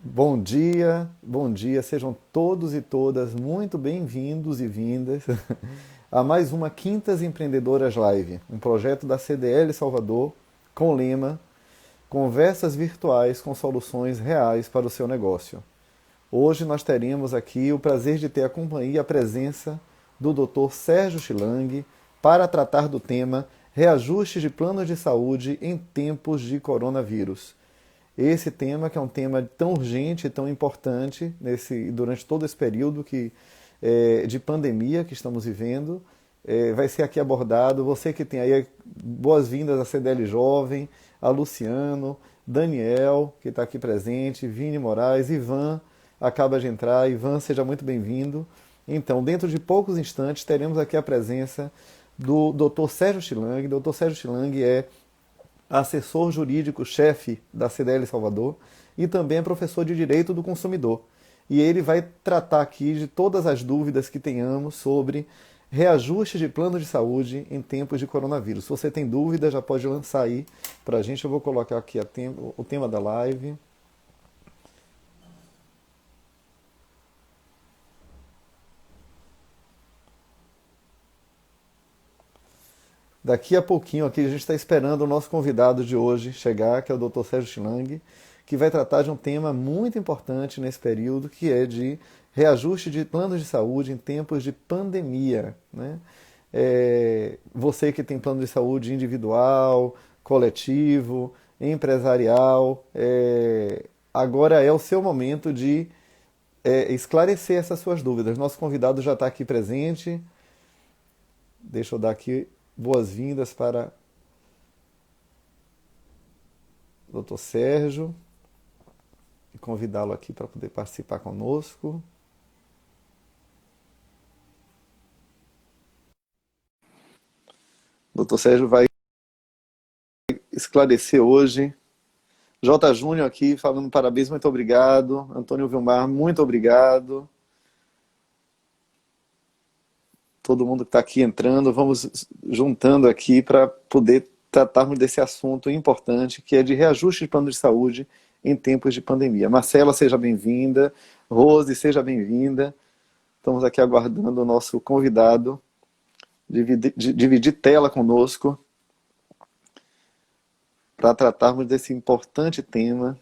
Bom dia, sejam todos e todas muito bem-vindos e vindas a mais uma Quintas Empreendedoras Live, um projeto da CDL Salvador com o lema Conversas virtuais com soluções reais para o seu negócio. Hoje nós teremos aqui o prazer de ter a companhia e a presença do Dr. Sérgio Chilang para tratar do tema Reajustes de planos de saúde em tempos de coronavírus. Esse tema, que é um tema tão urgente e tão importante durante todo esse período de pandemia que estamos vivendo, vai ser aqui abordado. Você que tem aí boas-vindas à CDL Jovem, a Luciano, Daniel, que está aqui presente, Vini Moraes, Ivan acaba de entrar. Ivan, seja muito bem-vindo. Então, dentro de poucos instantes, teremos aqui a presença do Dr. Sérgio Chilang. Dr. Sérgio Chilang é assessor jurídico-chefe da CDL Salvador e também é professor de Direito do Consumidor. E ele vai tratar aqui de todas as dúvidas que tenhamos sobre reajuste de plano de saúde em tempos de coronavírus. Se você tem dúvida, já pode lançar aí para a gente. Eu vou colocar aqui o tema da live. Daqui a pouquinho aqui a gente está esperando o nosso convidado de hoje chegar, que é o Dr. Sérgio Chilang, que vai tratar de um tema muito importante nesse período, que é de reajuste de planos de saúde em tempos de pandemia, né? Você que tem plano de saúde individual, coletivo, empresarial, agora é o seu momento de esclarecer essas suas dúvidas. Nosso convidado já está aqui presente. Deixa eu dar aqui boas-vindas para o Dr. Sérgio e convidá-lo aqui para poder participar conosco. O Dr. Sérgio vai esclarecer hoje. J. Júnior aqui falando parabéns, muito obrigado. Antônio Vilmar, muito obrigado. Todo mundo que está aqui entrando, vamos juntando aqui para poder tratarmos desse assunto importante, que é de reajuste de plano de saúde em tempos de pandemia. Marcela, seja bem-vinda. Rose, seja bem-vinda. Estamos aqui aguardando o nosso convidado dividir tela conosco para tratarmos desse importante tema.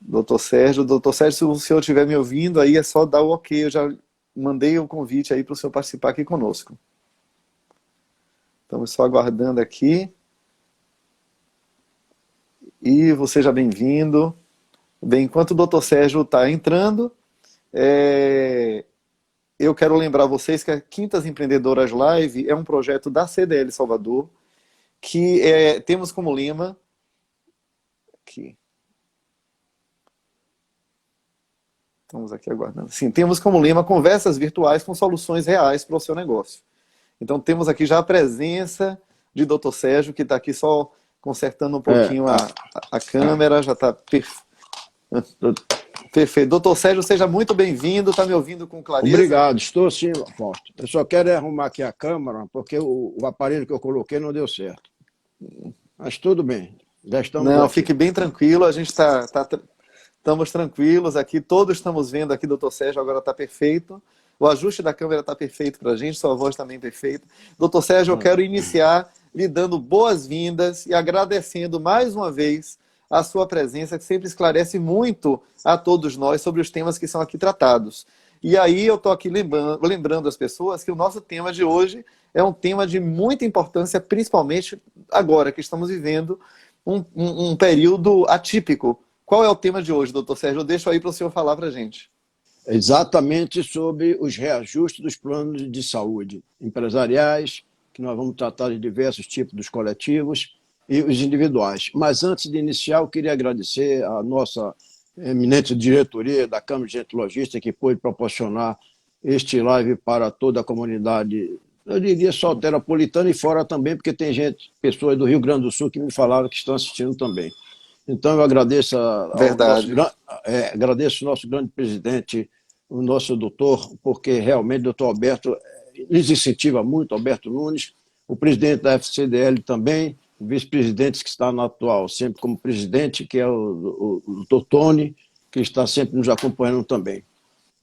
Doutor Sérgio, se o senhor estiver me ouvindo, aí é só dar o ok, eu já mandei o convite aí para o senhor participar aqui conosco. Estamos só aguardando aqui. E você já bem-vindo. Bem, enquanto o Dr. Sérgio está entrando, eu quero lembrar vocês que a Quintas Empreendedoras Live é um projeto da CDL Salvador, que temos como lema... Aqui. Estamos aqui aguardando. Sim, temos como lema conversas virtuais com soluções reais para o seu negócio. Então temos aqui já a presença de Dr. Sérgio, que está aqui só consertando um pouquinho a câmera, já está perfeito. Doutor Sérgio, seja muito bem-vindo, está me ouvindo com clareza? Obrigado, estou sim, Fausto. Eu só quero arrumar aqui a câmera, porque o aparelho que eu coloquei não deu certo. Mas tudo bem, já estamos Não, aqui. fique bem tranquilo, a gente estamos tranquilos aqui, todos estamos vendo aqui, doutor Sérgio, agora está perfeito. O ajuste da câmera está perfeito para a gente, sua voz também perfeita. Doutor Sérgio, eu quero iniciar lhe dando boas-vindas e agradecendo mais uma vez a sua presença, que sempre esclarece muito a todos nós sobre os temas que são aqui tratados. E aí eu estou aqui lembrando as pessoas que o nosso tema de hoje é um tema de muita importância, principalmente agora que estamos vivendo um período atípico. Qual é o tema de hoje, doutor Sérgio? Eu deixo aí para o senhor falar para a gente. Exatamente sobre os reajustes dos planos de saúde empresariais, que nós vamos tratar de diversos tipos dos coletivos e os individuais. Mas antes de iniciar, eu queria agradecer a nossa eminente diretoria da Câmara de Gente Logística, que pôde proporcionar este live para toda a comunidade, eu diria soteropolitana e fora também, porque tem pessoas do Rio Grande do Sul que me falaram que estão assistindo também. Então, eu agradeço agradeço ao nosso grande presidente, o nosso doutor, porque realmente o doutor Alberto nos incentiva muito, Alberto Nunes, o presidente da FCDL também, o vice-presidente que está no atual, sempre como presidente, que é o doutor Tony, que está sempre nos acompanhando também.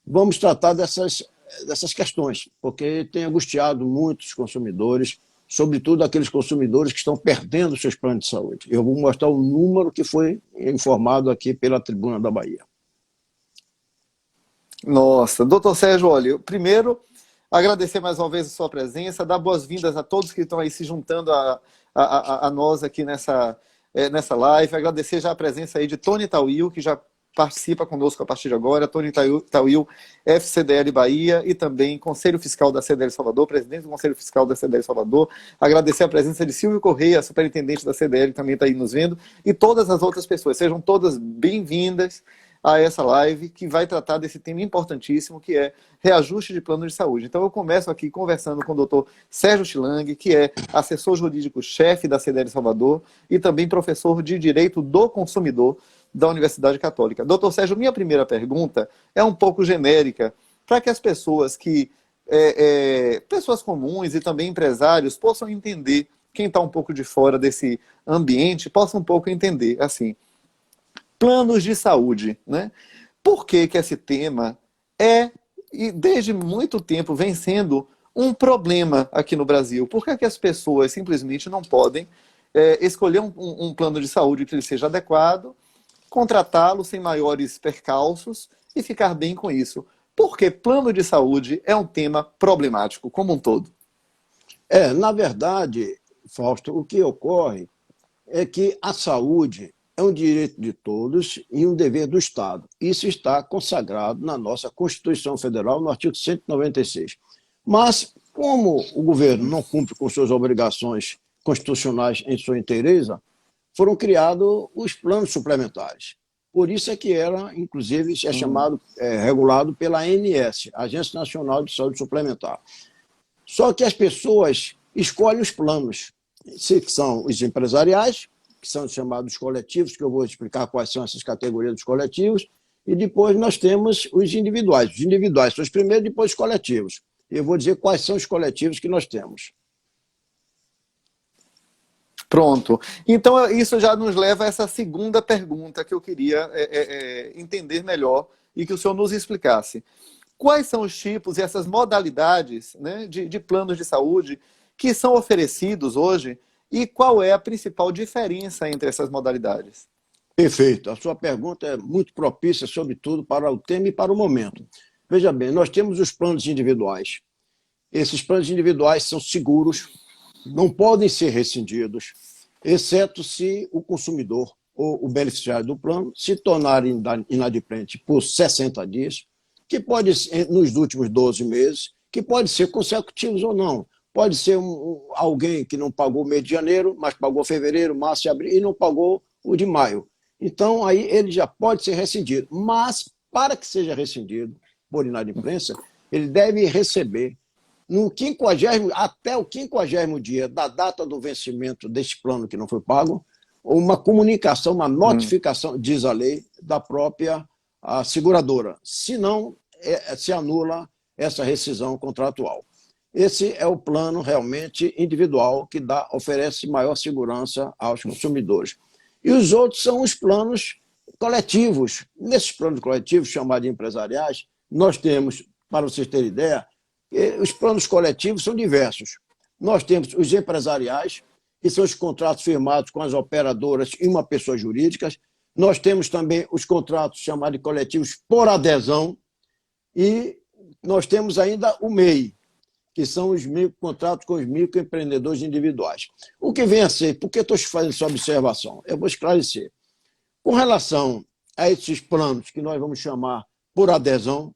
Vamos tratar dessas questões, porque tem angustiado muitos consumidores, sobretudo aqueles consumidores que estão perdendo seus planos de saúde. Eu vou mostrar o número que foi informado aqui pela Tribuna da Bahia. Nossa, doutor Sérgio, olha, primeiro, agradecer mais uma vez a sua presença, dar boas-vindas a todos que estão aí se juntando a nós aqui nessa live, agradecer já a presença aí de Tony Tawil, que já participa conosco a partir de agora, Tony Tawil, FCDL Bahia e também Conselho Fiscal da CDL Salvador, presidente do Conselho Fiscal da CDL Salvador, agradecer a presença de Silvio Correia, superintendente da CDL, que também está aí nos vendo, e todas as outras pessoas, sejam todas bem-vindas a essa live que vai tratar desse tema importantíssimo, que é reajuste de plano de saúde. Então eu começo aqui conversando com o doutor Sérgio Chilang, que é assessor jurídico-chefe da CDL Salvador e também professor de Direito do Consumidor da Universidade Católica. Doutor Sérgio, minha primeira pergunta é um pouco genérica, para que as pessoas pessoas comuns e também empresários possam entender, quem está um pouco de fora desse ambiente, possa um pouco entender, assim, planos de saúde, né? Por que esse tema e desde muito tempo, vem sendo um problema aqui no Brasil? Por que as pessoas simplesmente não podem escolher um plano de saúde que lhe seja adequado, contratá-lo sem maiores percalços e ficar bem com isso? Porque plano de saúde é um tema problemático como um todo. Na verdade, Fausto, o que ocorre é que a saúde é um direito de todos e um dever do Estado. Isso está consagrado na nossa Constituição Federal, no artigo 196. Mas, como o governo não cumpre com suas obrigações constitucionais em sua inteireza, foram criados os planos suplementares. Por isso é que era, inclusive, é chamado, regulado pela ANS, Agência Nacional de Saúde Suplementar. Só que as pessoas escolhem os planos, que são os empresariais, que são chamados coletivos, que eu vou explicar quais são essas categorias dos coletivos, e depois nós temos os individuais. Os individuais são os primeiros, depois os coletivos. Eu vou dizer quais são os coletivos que nós temos. Pronto. Então, isso já nos leva a essa segunda pergunta que eu queria entender melhor e que o senhor nos explicasse. Quais são os tipos e essas modalidades, né, de planos de saúde que são oferecidos hoje e qual é a principal diferença entre essas modalidades? Perfeito. A sua pergunta é muito propícia, sobretudo, para o tema e para o momento. Veja bem, nós temos os planos individuais. Esses planos individuais são seguros, não podem ser rescindidos, exceto se o consumidor ou o beneficiário do plano se tornar inadimplente por 60 dias, que pode ser nos últimos 12 meses, que pode ser consecutivos ou não. Pode ser alguém que não pagou o mês de janeiro, mas pagou fevereiro, março e abril e não pagou o de maio. Então, aí ele já pode ser rescindido. Mas, para que seja rescindido por inadimplência, ele deve receber até o 50º dia da data do vencimento desse plano que não foi pago, uma comunicação, uma notificação, diz a lei, da própria seguradora. Senão, se anula essa rescisão contratual. Esse é o plano realmente individual que oferece maior segurança aos consumidores. E os outros são os planos coletivos. Nesses planos coletivos, chamados de empresariais, nós temos, para vocês terem ideia, os planos coletivos são diversos. Nós temos os empresariais, que são os contratos firmados com as operadoras e uma pessoa jurídica. Nós temos também os contratos chamados de coletivos por adesão e nós temos ainda o MEI, que são os contratos com os microempreendedores individuais. O que vem a ser, por que estou fazendo essa observação? Eu vou esclarecer. Com relação a esses planos que nós vamos chamar por adesão,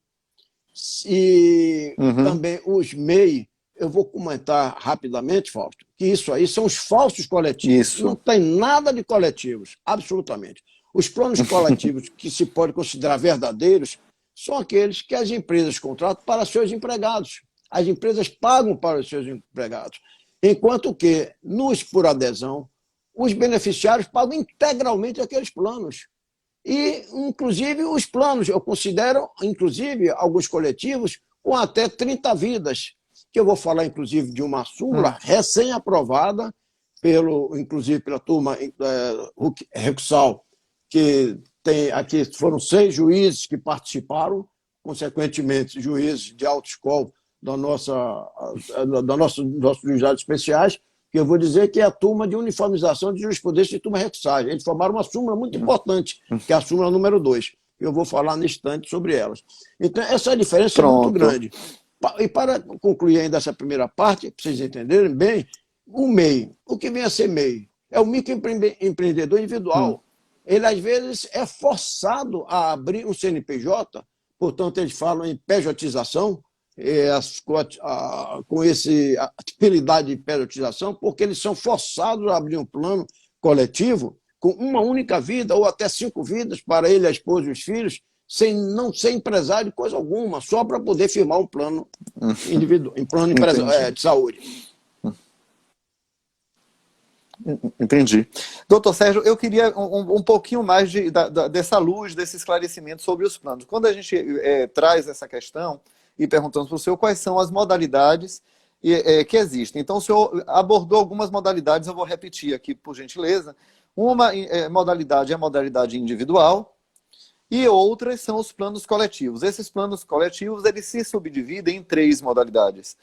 e também os MEI, eu vou comentar rapidamente, Fausto, que isso aí são os falsos coletivos. Isso. Não tem nada de coletivos, absolutamente. Os planos coletivos que se pode considerar verdadeiros são aqueles que as empresas contratam para seus empregados. As empresas pagam para os seus empregados. Enquanto que, nos por adesão, os beneficiários pagam integralmente aqueles planos. E, inclusive, os planos, eu considero, inclusive, alguns coletivos com até 30 vidas, que eu vou falar, inclusive, de uma súmula recém-aprovada, inclusive pela turma Rexal, que aqui foram 6 juízes que participaram, consequentemente, juízes de alta escola nossos juizados especiais, que eu vou dizer que é a turma de uniformização de jurisprudência e turma recursagem. Eles formaram uma súmula muito importante, que é a súmula número 2. Eu vou falar no instante sobre elas. Então, essa diferença é muito grande. E para concluir ainda essa primeira parte, para vocês entenderem bem, o MEI, o que vem a ser MEI? É o microempreendedor individual. Ele, às vezes, é forçado a abrir um CNPJ, portanto, eles falam em pejotização, com a atividade de pejotização, porque eles são forçados a abrir um plano coletivo com uma única vida, ou até 5 vidas, para ele, a esposa e os filhos, sem não ser empresário de coisa alguma, só para poder firmar um plano individual, um plano de saúde. Entendi. Doutor Sérgio, eu queria um pouquinho mais dessa luz, desse esclarecimento sobre os planos. Quando a gente traz essa questão e perguntamos para o senhor quais são as modalidades que existem. Então, o senhor abordou algumas modalidades, eu vou repetir aqui, por gentileza. Uma modalidade é a modalidade individual e outras são os planos coletivos. Esses planos coletivos, eles se subdividem em 3 modalidades.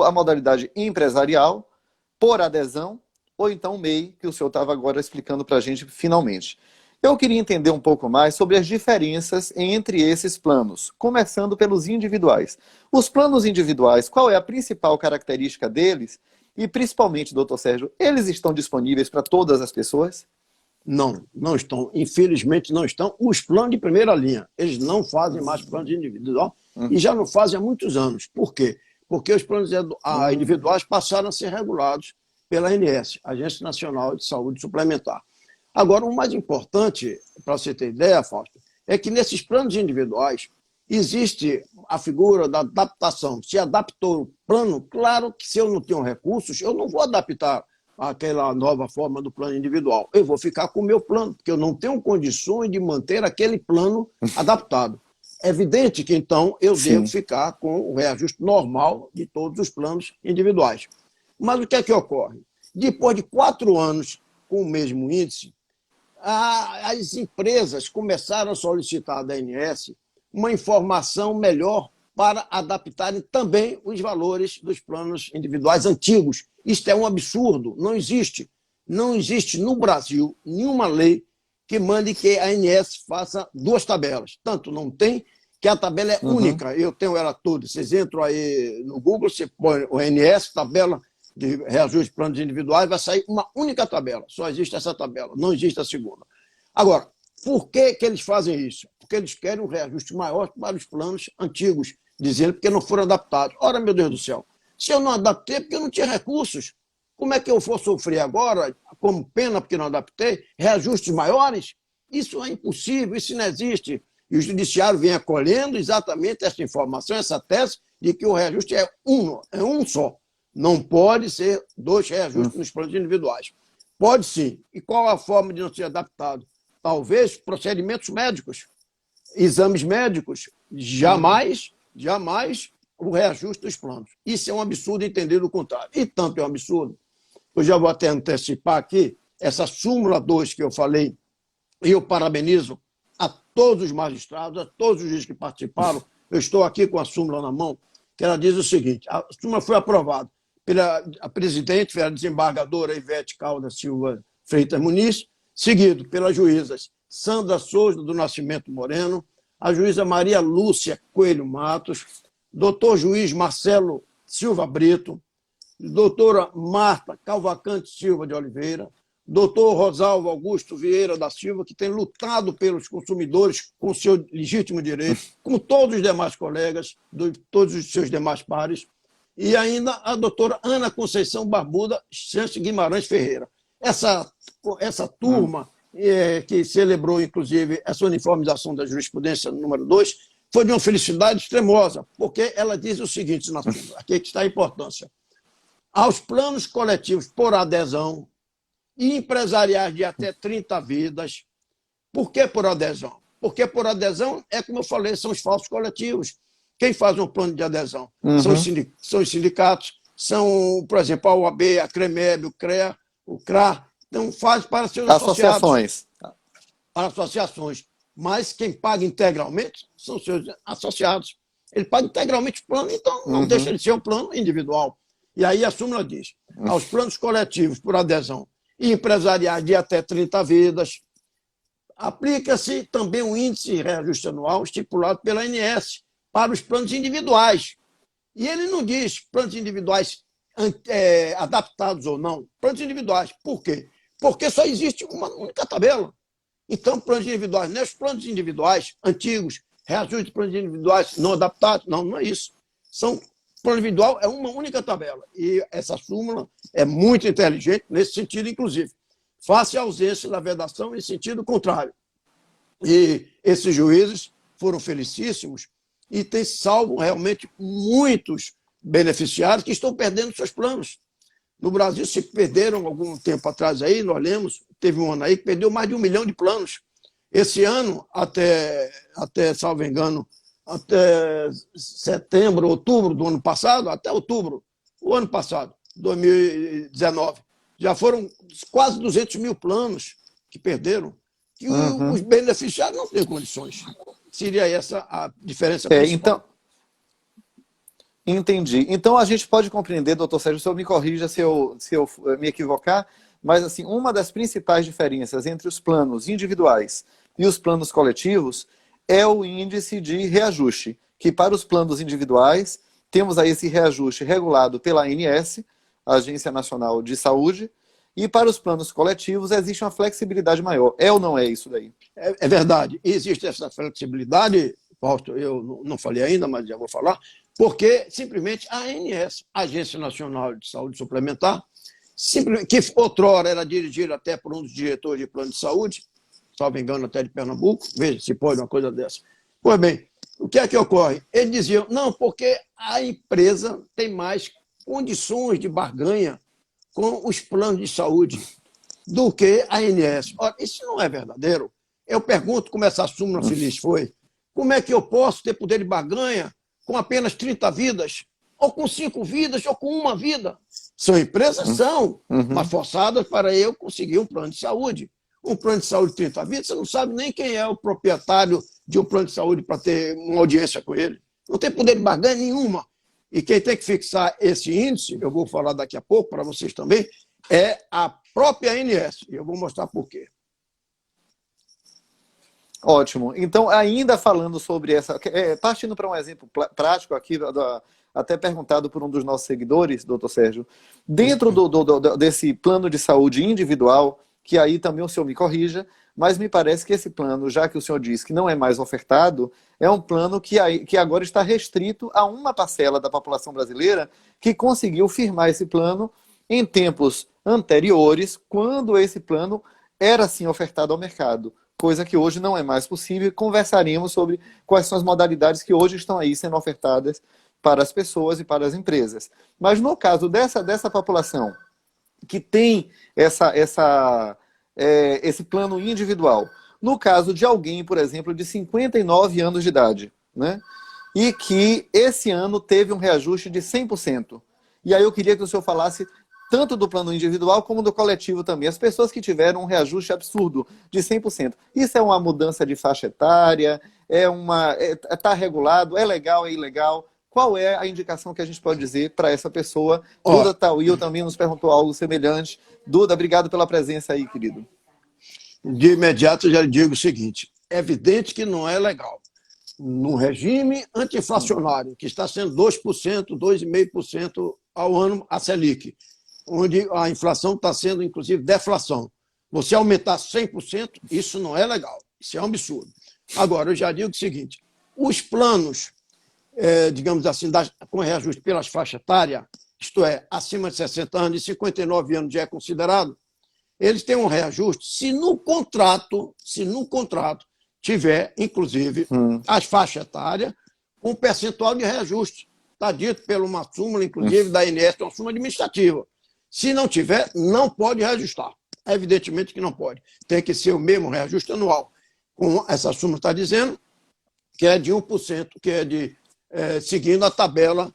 A modalidade empresarial, por adesão, ou então o MEI, que o senhor estava agora explicando para a gente finalmente. Eu queria entender um pouco mais sobre as diferenças entre esses planos, começando pelos individuais. Os planos individuais, qual é a principal característica deles? E principalmente, doutor Sérgio, eles estão disponíveis para todas as pessoas? Não, não estão. Infelizmente não estão. Os planos de primeira linha, eles não fazem mais planos individual e já não fazem há muitos anos. Por quê? Porque os planos individuais passaram a ser regulados pela ANS, Agência Nacional de Saúde Suplementar. Agora, o mais importante, para você ter ideia, Fausto, é que nesses planos individuais existe a figura da adaptação. Se adaptou o plano, claro que se eu não tenho recursos, eu não vou adaptar aquela nova forma do plano individual. Eu vou ficar com o meu plano, porque eu não tenho condições de manter aquele plano adaptado. É evidente que, então, eu devo ficar com o reajuste normal de todos os planos individuais. Mas o que é que ocorre? Depois de 4 anos com o mesmo índice, as empresas começaram a solicitar da ANS uma informação melhor para adaptarem também os valores dos planos individuais antigos. Isto é um absurdo, não existe. Não existe no Brasil nenhuma lei que mande que a ANS faça 2 tabelas. Tanto não tem, que a tabela é única. Eu tenho ela toda. Vocês entram aí no Google, você põe o ANS, tabela de reajuste de planos individuais, vai sair uma única tabela. Só existe essa tabela, não existe a segunda. Agora, por que eles fazem isso? Porque eles querem um reajuste maior para os planos antigos, dizendo porque não foram adaptados. Ora, meu Deus do céu, se eu não adaptei, é porque eu não tinha recursos. Como é que eu vou sofrer agora, como pena porque não adaptei, reajustes maiores? Isso é impossível, isso não existe. E o judiciário vem acolhendo exatamente essa informação, essa tese, de que o reajuste é um só. Não pode ser 2 reajustes nos planos individuais. Pode sim. E qual a forma de não ser adaptado? Talvez procedimentos médicos, exames médicos, jamais o reajuste dos planos. Isso é um absurdo entender o contrário. E tanto é um absurdo, eu já vou até antecipar aqui, essa súmula 2 que eu falei, e eu parabenizo a todos os magistrados, a todos os juízes que participaram. Eu estou aqui com a súmula na mão, que ela diz o seguinte: a súmula foi aprovada pela presidente, a desembargadora Ivete Caldas Silva Freitas Muniz, seguido pelas juízas Sandra Souza do Nascimento Moreno, a juíza Maria Lúcia Coelho Matos, doutor juiz Marcelo Silva Brito, doutora Marta Calvacante Silva de Oliveira, doutor Rosalvo Augusto Vieira da Silva, que tem lutado pelos consumidores com seu legítimo direito, como todos os demais colegas, todos os seus demais pares, e ainda a doutora Ana Conceição Barbuda Chance Guimarães Ferreira. Essa turma, que celebrou, inclusive, essa uniformização da jurisprudência número 2, foi de uma felicidade extremosa, porque ela diz o seguinte, aqui que está a importância: aos planos coletivos por adesão e empresariais de até 30 vidas. Por que por adesão? Porque por adesão, como eu falei, são os falsos coletivos. Quem faz um plano de adesão? São os sindicatos, são, por exemplo, a OAB, a CREMEB, o CREA, o CRA. Então, faz para seus associados. Associações. Para associações. mas quem paga integralmente são seus associados. Ele paga integralmente o plano, então não deixa de ser um plano individual. E aí a súmula diz, aos planos coletivos por adesão e empresariais de até 30 vidas, aplica-se também o índice de reajuste anual estipulado pela ANS para os planos individuais. E ele não diz planos individuais adaptados ou não, planos individuais. Por quê? Porque só existe uma única tabela. Então, planos individuais, não é os planos individuais antigos, reajuste de planos individuais não adaptados, não é isso. Plano individual é uma única tabela. E essa súmula é muito inteligente nesse sentido, inclusive. Face à ausência da vedação em sentido contrário. E esses juízes foram felicíssimos e têm salvo realmente muitos beneficiários que estão perdendo seus planos. No Brasil, se perderam algum tempo atrás aí, nós lemos, teve um ano aí que perdeu mais de 1 milhão de planos. Esse ano, até salvo engano, até setembro, outubro do ano passado, até outubro, o ano passado, 2019, já foram quase 200 mil planos que perderam, que os beneficiários não têm condições. Seria essa a diferença principal. Entendi. Então, a gente pode compreender, doutor Sérgio, o senhor me corrija se eu me equivocar, mas assim, uma das principais diferenças entre os planos individuais e os planos coletivos é o índice de reajuste, que para os planos individuais temos aí esse reajuste regulado pela ANS, Agência Nacional de Saúde, e para os planos coletivos existe uma flexibilidade maior. É ou não é isso daí? É verdade. Existe essa flexibilidade, Fausto, eu não falei ainda, mas já vou falar, porque simplesmente a ANS, Agência Nacional de Saúde Suplementar, que outrora era dirigida até por um dos diretores de plano de saúde, salvo engano até de Pernambuco, veja se pode uma coisa dessa. Pois bem, o que é que ocorre? Eles diziam, não, porque a empresa tem mais condições de barganha com os planos de saúde do que a ANS. Ora, isso não é verdadeiro. Eu pergunto como essa súmula feliz foi. Como é que eu posso ter poder de barganha com apenas 30 vidas? Ou com 5 vidas, ou com 1 vida? São empresas? São, mas forçadas para eu conseguir um plano de saúde. Um plano de saúde de 30 vidas, você não sabe nem quem é o proprietário de um plano de saúde para ter uma audiência com ele. Não tem poder de barganha nenhuma. E quem tem que fixar esse índice, eu vou falar daqui a pouco para vocês também, é a própria ANS. E eu vou mostrar por quê. Ótimo. Então, ainda falando sobre essa... partindo para um exemplo prático aqui, até perguntado por um dos nossos seguidores, doutor Sérgio, dentro desse plano de saúde individual, que aí também o senhor me corrija, mas me parece que esse plano, já que o senhor disse que não é mais ofertado, é um plano que agora está restrito a uma parcela da população brasileira que conseguiu firmar esse plano em tempos anteriores, quando esse plano era sim ofertado ao mercado, coisa que hoje não é mais possível. Conversaríamos sobre quais são as modalidades que hoje estão aí sendo ofertadas para as pessoas e para as empresas. Mas no caso dessa população que tem esse plano individual. No caso de alguém, por exemplo, de 59 anos de idade, né? E que esse ano teve um reajuste de 100%. E aí eu queria que o senhor falasse tanto do plano individual como do coletivo também. As pessoas que tiveram um reajuste absurdo de 100%. Isso é uma mudança de faixa etária? Está regulado? É legal? É ilegal? Qual é a indicação que a gente pode dizer para essa pessoa? Duda Tawil também nos perguntou algo semelhante. Duda, obrigado pela presença aí, querido. De imediato, eu já lhe digo o seguinte. É evidente que não é legal. No regime anti-inflacionário, que está sendo 2%, 2,5% ao ano a Selic, onde a inflação está sendo, inclusive, deflação. Você aumentar 100%, isso não é legal. Isso é um absurdo. Agora, eu já digo o seguinte. Os planos... digamos assim, com reajuste pelas faixas etárias, isto é, acima de 60 anos e 59 anos já é considerado, eles têm um reajuste se no contrato tiver, inclusive, as faixas etárias com um percentual de reajuste. Está dito por uma súmula, inclusive, da ANS, uma súmula administrativa. Se não tiver, não pode reajustar. Evidentemente que não pode. Tem que ser o mesmo reajuste anual. Como essa súmula está dizendo, que é de 1%, que é seguindo a tabela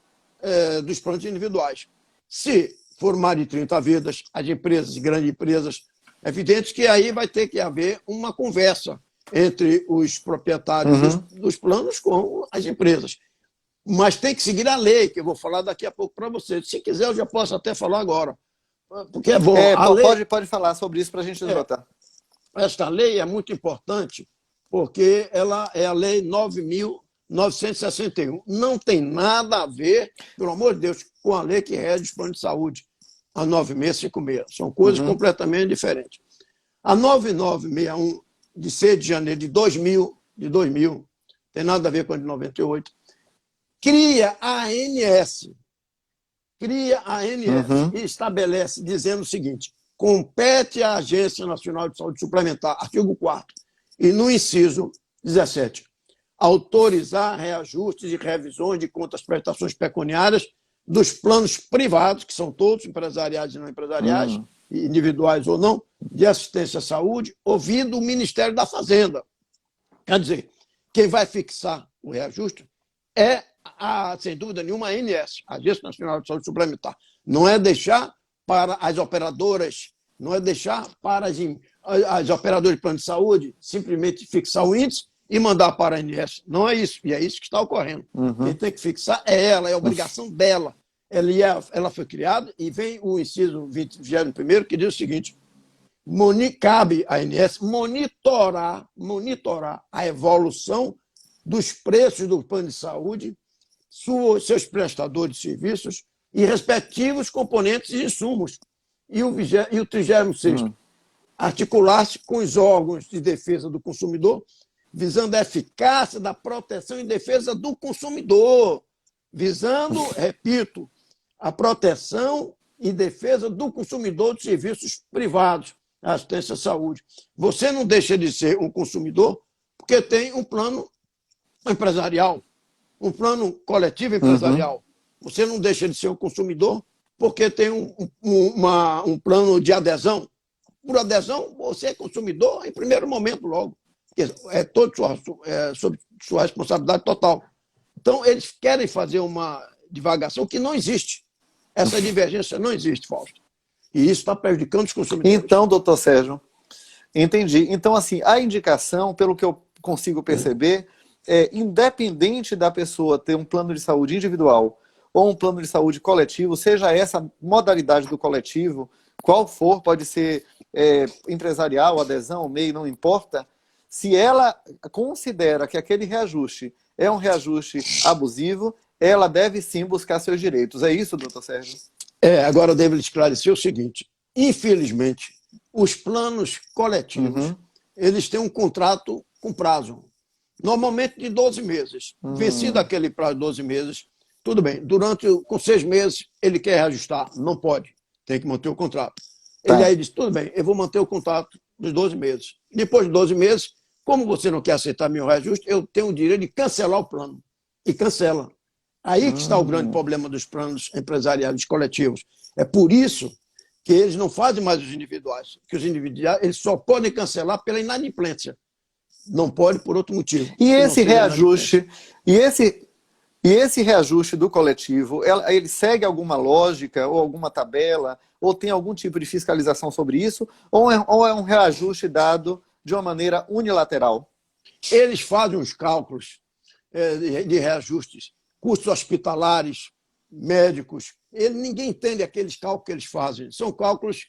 dos planos individuais. Se for mais de 30 vidas, as empresas, grandes empresas, é evidente que aí vai ter que haver uma conversa entre os proprietários dos planos com as empresas. Mas tem que seguir a lei, que eu vou falar daqui a pouco para você. Se quiser, eu já posso até falar agora, porque é bom. Pode falar sobre isso para a gente esgotar. Esta lei é muito importante, porque ela é a Lei 9.961. Não tem nada a ver, pelo amor de Deus, com a lei que rege os planos de saúde, a 9656. São coisas completamente diferentes. A 9961, de 6 de janeiro de 2000, tem nada a ver com a de 98, cria a ANS. E estabelece, dizendo o seguinte: compete à Agência Nacional de Saúde Suplementar, artigo 4º, e no inciso 17, autorizar reajustes e revisões de contas prestações pecuniárias dos planos privados, que são todos empresariais e não empresariais, individuais ou não, de assistência à saúde, ouvindo o Ministério da Fazenda. Quer dizer, quem vai fixar o reajuste é, sem dúvida nenhuma, a ANS, a Agência Nacional de Saúde Suplementar. Não é deixar para as operadoras, não é deixar para as operadoras de plano de saúde simplesmente fixar o índice e mandar para a ANS. Não é isso, e é isso que está ocorrendo. Quem tem que fixar é ela, é a obrigação dela. Ela foi criada e vem o inciso 21º, que diz o seguinte: cabe à ANS monitorar a evolução dos preços do plano de saúde, seus prestadores de serviços e respectivos componentes e insumos. E o 36º, articular-se com os órgãos de defesa do consumidor, visando a eficácia da proteção e defesa do consumidor. Visando, repito, a proteção e defesa do consumidor de serviços privados, a assistência à saúde. Você não deixa de ser um consumidor porque tem um plano empresarial, um plano coletivo empresarial. Você não deixa de ser um consumidor porque tem um plano de adesão. Por adesão, você é consumidor em primeiro momento logo. É todo sob sua responsabilidade total. Então, eles querem fazer uma divagação que não existe. Essa divergência não existe, Fausto. E isso está prejudicando os consumidores. Então, doutor Sérgio, entendi. Então, assim, a indicação, pelo que eu consigo perceber, independente da pessoa ter um plano de saúde individual ou um plano de saúde coletivo, seja essa modalidade do coletivo, qual for, pode ser empresarial, adesão, MEI, não importa, se ela considera que aquele reajuste é um reajuste abusivo, ela deve sim buscar seus direitos. É isso, doutor Sérgio? Agora eu devo esclarecer o seguinte: infelizmente, os planos coletivos, eles têm um contrato com prazo, normalmente de 12 meses. Vencido aquele prazo de 12 meses, tudo bem. Com 6 meses, ele quer reajustar. Não pode. Tem que manter o contrato. Tá. Ele aí diz: tudo bem, eu vou manter o contrato dos 12 meses. Depois de 12 meses, como você não quer aceitar meu reajuste, eu tenho o direito de cancelar o plano. E cancela. Aí que está o grande problema dos planos empresariais coletivos. É por isso que eles não fazem mais os individuais. Que os individuais eles só podem cancelar pela inadimplência. Não pode por outro motivo. E esse reajuste, esse reajuste do coletivo, ele segue alguma lógica ou alguma tabela, ou tem algum tipo de fiscalização sobre isso, ou é um reajuste dado de uma maneira unilateral? Eles fazem os cálculos de reajustes, custos hospitalares, médicos. Ninguém entende aqueles cálculos que eles fazem. São cálculos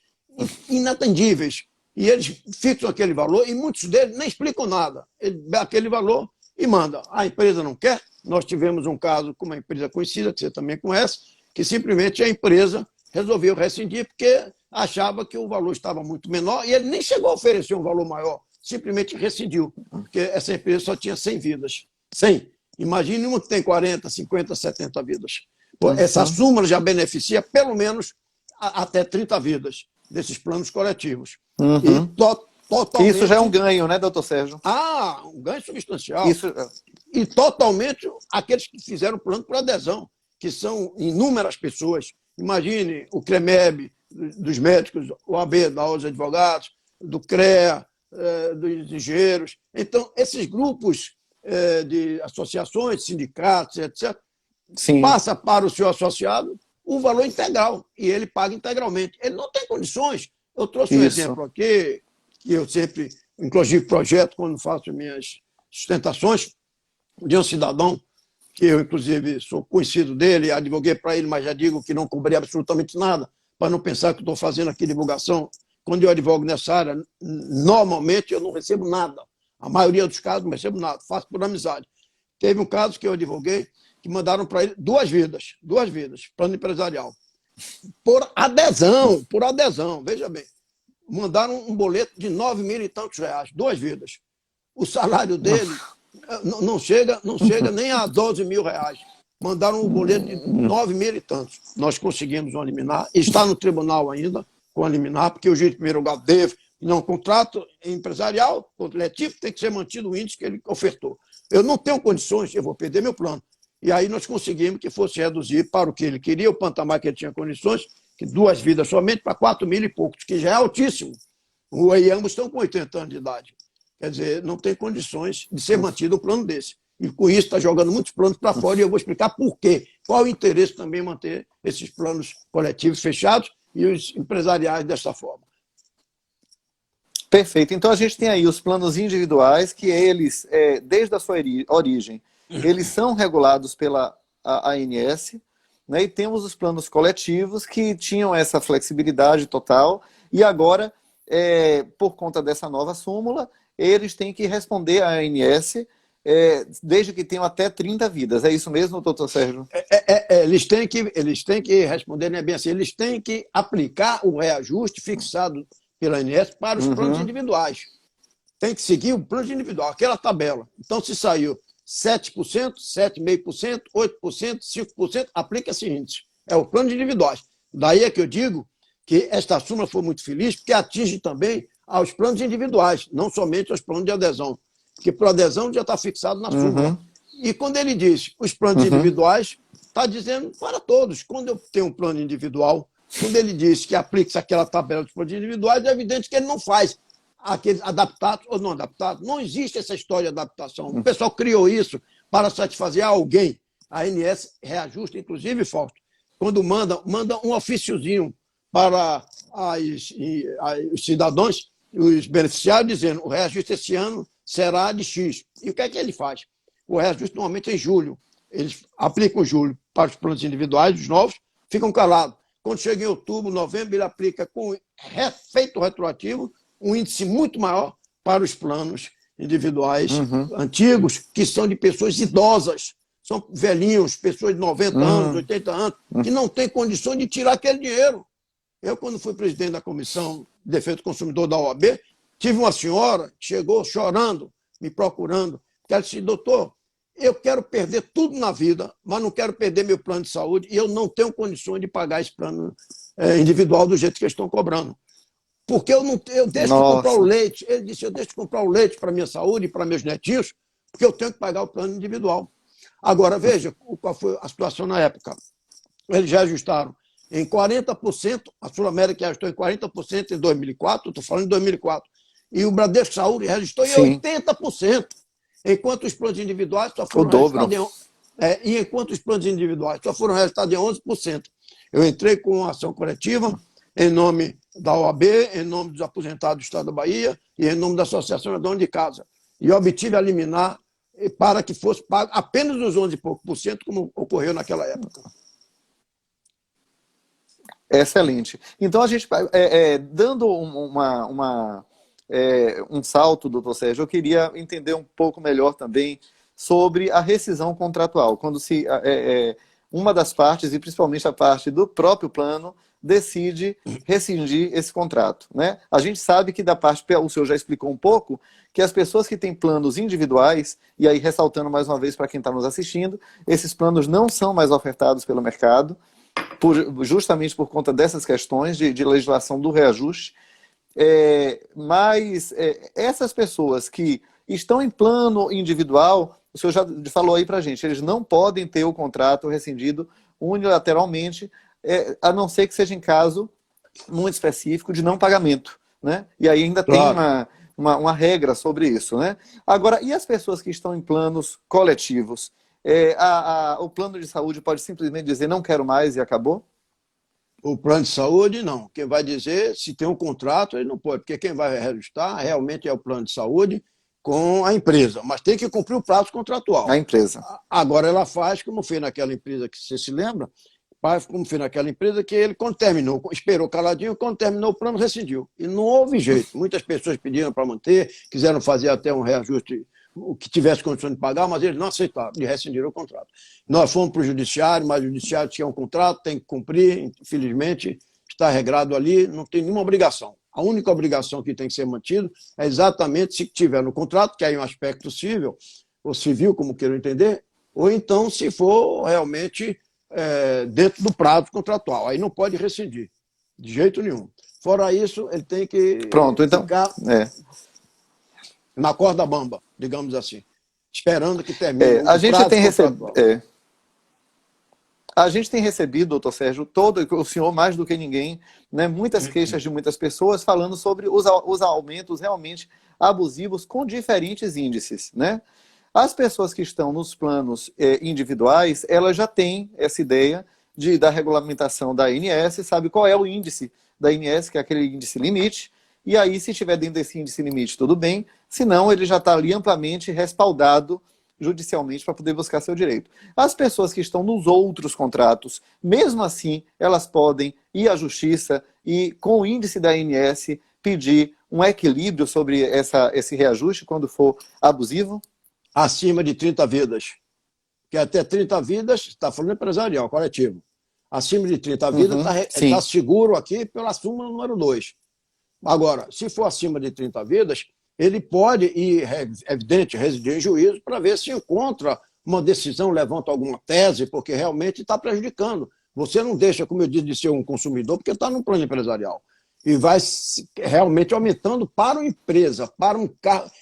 inatendíveis. E eles fixam aquele valor e muitos deles nem explicam nada. Ele dá aquele valor e manda. A empresa não quer. Nós tivemos um caso com uma empresa conhecida, que você também conhece, que simplesmente a empresa resolveu rescindir porque achava que o valor estava muito menor e ele nem chegou a oferecer um valor maior. Simplesmente rescindiu, porque essa empresa só tinha 100 vidas. 100. Imagine uma que tem 40, 50, 70 vidas. Essa súmula já beneficia pelo menos até 30 vidas desses planos coletivos. E totalmente... Isso já é um ganho, né, doutor Sérgio? Um ganho substancial. E totalmente aqueles que fizeram o plano por adesão, que são inúmeras pessoas. Imagine o CREMEB, dos médicos, o AB, da Ordem dos Advogados, do CREA, dos engenheiros. Então, esses grupos de associações, sindicatos, etc., passa para o seu associado o valor integral, e ele paga integralmente. Ele não tem condições. Eu trouxe um exemplo aqui, que eu sempre inclusive projeto, quando faço minhas sustentações, de um cidadão, que eu, inclusive, sou conhecido dele, advoguei para ele, mas já digo que não cobri absolutamente nada, para não pensar que estou fazendo aqui divulgação. Quando eu advogo nessa área, normalmente eu não recebo nada. A maioria dos casos não recebo nada, faço por amizade. Teve um caso que eu advoguei, que mandaram para ele duas vidas, plano empresarial. Por adesão, veja bem. Mandaram um boleto de 9 mil e tantos reais, duas vidas. O salário dele não chega nem a 12 mil reais. Mandaram um boleto de 9 mil e tantos. Nós conseguimos um liminar, está no tribunal ainda, com a liminar, porque o juiz de primeiro lugar deve, não, contrato empresarial, coletivo, tem que ser mantido o índice que ele ofertou. Eu não tenho condições, eu vou perder meu plano. E aí nós conseguimos que fosse reduzir para o que ele queria, o patamar que ele tinha condições, que duas vidas somente, para 4 mil e poucos, que já é altíssimo. E ambos estão com 80 anos de idade. Quer dizer, não tem condições de ser mantido um plano desse. E com isso está jogando muitos planos para fora e eu vou explicar por quê. Qual o interesse também em manter esses planos coletivos fechados e os empresariais dessa forma. Perfeito. Então a gente tem aí os planos individuais que eles, desde a sua origem, eles são regulados pela ANS, né? E temos os planos coletivos que tinham essa flexibilidade total e agora, por conta dessa nova súmula, eles têm que responder à ANS desde que tenham até 30 vidas. É isso mesmo, doutor Sérgio? Eles têm que responder, não é bem assim, eles têm que aplicar o reajuste fixado pela ANS para os planos individuais. Tem que seguir o plano individual, aquela tabela. Então, se saiu 7%, 7,5%, 8%, 5%, aplica esse índice. É o plano de individuais. Daí é que eu digo que esta súmula foi muito feliz, porque atinge também aos planos individuais, não somente aos planos de adesão. Porque por adesão já está fixado na súmula. E quando ele diz os planos individuais, está dizendo para todos. Quando eu tenho um plano individual, quando ele diz que aplica-se aquela tabela dos planos individuais, é evidente que ele não faz aqueles adaptados ou não adaptados. Não existe essa história de adaptação. O pessoal criou isso para satisfazer alguém. A ANS reajusta, inclusive, Fausto, quando manda um ofíciozinho para os cidadãos, os beneficiários, dizendo o reajuste esse ano será de X. E o que é que ele faz? O reajuste normalmente é em julho. Eles aplicam em julho para os planos individuais, os novos, ficam calados. Quando chega em outubro, novembro, ele aplica com efeito retroativo um índice muito maior para os planos individuais antigos, que são de pessoas idosas, são velhinhos, pessoas de 90 anos, 80 anos, que não têm condições de tirar aquele dinheiro. Eu, quando fui presidente da Comissão de Defesa do Consumidor da OAB, tive uma senhora que chegou chorando, me procurando, que ela disse, doutor, eu quero perder tudo na vida, mas não quero perder meu plano de saúde e eu não tenho condições de pagar esse plano individual do jeito que eles estão cobrando. Porque eu deixo de comprar o leite. Ele disse, eu deixo de comprar o leite para a minha saúde e para meus netinhos, porque eu tenho que pagar o plano individual. Agora, veja qual foi a situação na época. Eles já ajustaram em 40%, a Sul-América ajustou em 40% em 2004, estou falando em 2004, e o Bradesco Saúde reajustou em 80%, enquanto os planos individuais só foram reajustados enquanto os planos individuais só foram reajustados em 11%. Eu entrei com uma ação coletiva em nome da OAB, em nome dos aposentados do Estado da Bahia e em nome da Associação de Donos de Casa. E obtive a liminar para que fosse pago apenas os 11 e pouco por cento, como ocorreu naquela época. Excelente. Então, a gente, dando um salto, doutor Sérgio, eu queria entender um pouco melhor também sobre a rescisão contratual, quando uma das partes, e principalmente a parte do próprio plano, decide rescindir esse contrato, né? A gente sabe que da parte, o senhor já explicou um pouco, que as pessoas que têm planos individuais, e aí ressaltando mais uma vez para quem está nos assistindo, esses planos não são mais ofertados pelo mercado, justamente por conta dessas questões de legislação do reajuste. Mas essas pessoas que estão em plano individual, o senhor já falou aí para a gente, eles não podem ter o contrato rescindido unilateralmente, a não ser que seja em caso muito específico de não pagamento, né? E aí ainda tem uma regra sobre isso, né? Agora, e as pessoas que estão em planos coletivos? O plano de saúde pode simplesmente dizer não quero mais e acabou? O plano de saúde, não. Quem vai dizer se tem um contrato, ele não pode, porque quem vai reajustar realmente é o plano de saúde com a empresa, mas tem que cumprir o prazo A contratual. empresa. Agora ela faz, como fez naquela empresa que você se lembra, faz como fez naquela empresa que ele, quando terminou, esperou caladinho, quando terminou o plano, rescindiu. E não houve jeito. Muitas pessoas pediram para manter, quiseram fazer até um reajuste, o que tivesse condição de pagar, mas eles não aceitaram e rescindiram o contrato. Nós fomos para o judiciário, mas o judiciário tinha um contrato, tem que cumprir, infelizmente, está regrado ali, não tem nenhuma obrigação. A única obrigação que tem que ser mantida é exatamente se tiver no contrato, que aí é um aspecto civil, ou civil, como queiram entender, ou então se for realmente dentro do prazo contratual. Aí não pode rescindir, de jeito nenhum. Fora isso, ele tem que Pronto, então. ficar na corda bamba, digamos assim, esperando que termine A o gente prazo tem contratual. A gente tem recebido, doutor Sérgio, o senhor mais do que ninguém, né, muitas queixas de muitas pessoas falando sobre os aumentos realmente abusivos com diferentes índices, né? As pessoas que estão nos planos individuais, elas já têm essa ideia da regulamentação da ANS, sabe qual é o índice da ANS, que é aquele índice limite, e aí se estiver dentro desse índice limite, tudo bem, senão ele já está ali amplamente respaldado judicialmente para poder buscar seu direito. As pessoas que estão nos outros contratos, mesmo assim, elas podem ir à justiça e, com o índice da ANS, pedir um equilíbrio sobre esse reajuste quando for abusivo? Acima de 30 vidas. Que até 30 vidas, está falando empresarial, coletivo. Acima de 30 vidas está seguro aqui pela súmula número 2. Agora, se for acima de 30 vidas, ele pode ir, evidente, residir em juízo para ver se encontra uma decisão, levanta alguma tese, porque realmente está prejudicando. Você não deixa, como eu disse, de ser um consumidor, porque está no plano empresarial. E vai realmente aumentando para a empresa, para um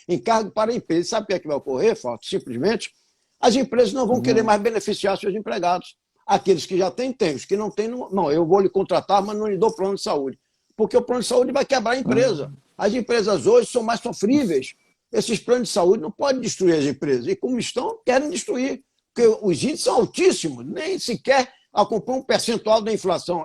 encargo para a empresa. Sabe o que vai ocorrer, Fausto? Simplesmente, as empresas não vão querer mais beneficiar seus empregados. Aqueles que já têm, tem. Os que não têm, não. Eu vou lhe contratar, mas não lhe dou plano de saúde. Porque o plano de saúde vai quebrar a empresa. As empresas hoje são mais sofríveis. Esses planos de saúde não podem destruir as empresas. E como estão, querem destruir. Porque os índices são altíssimos, nem sequer acompanham um percentual da inflação.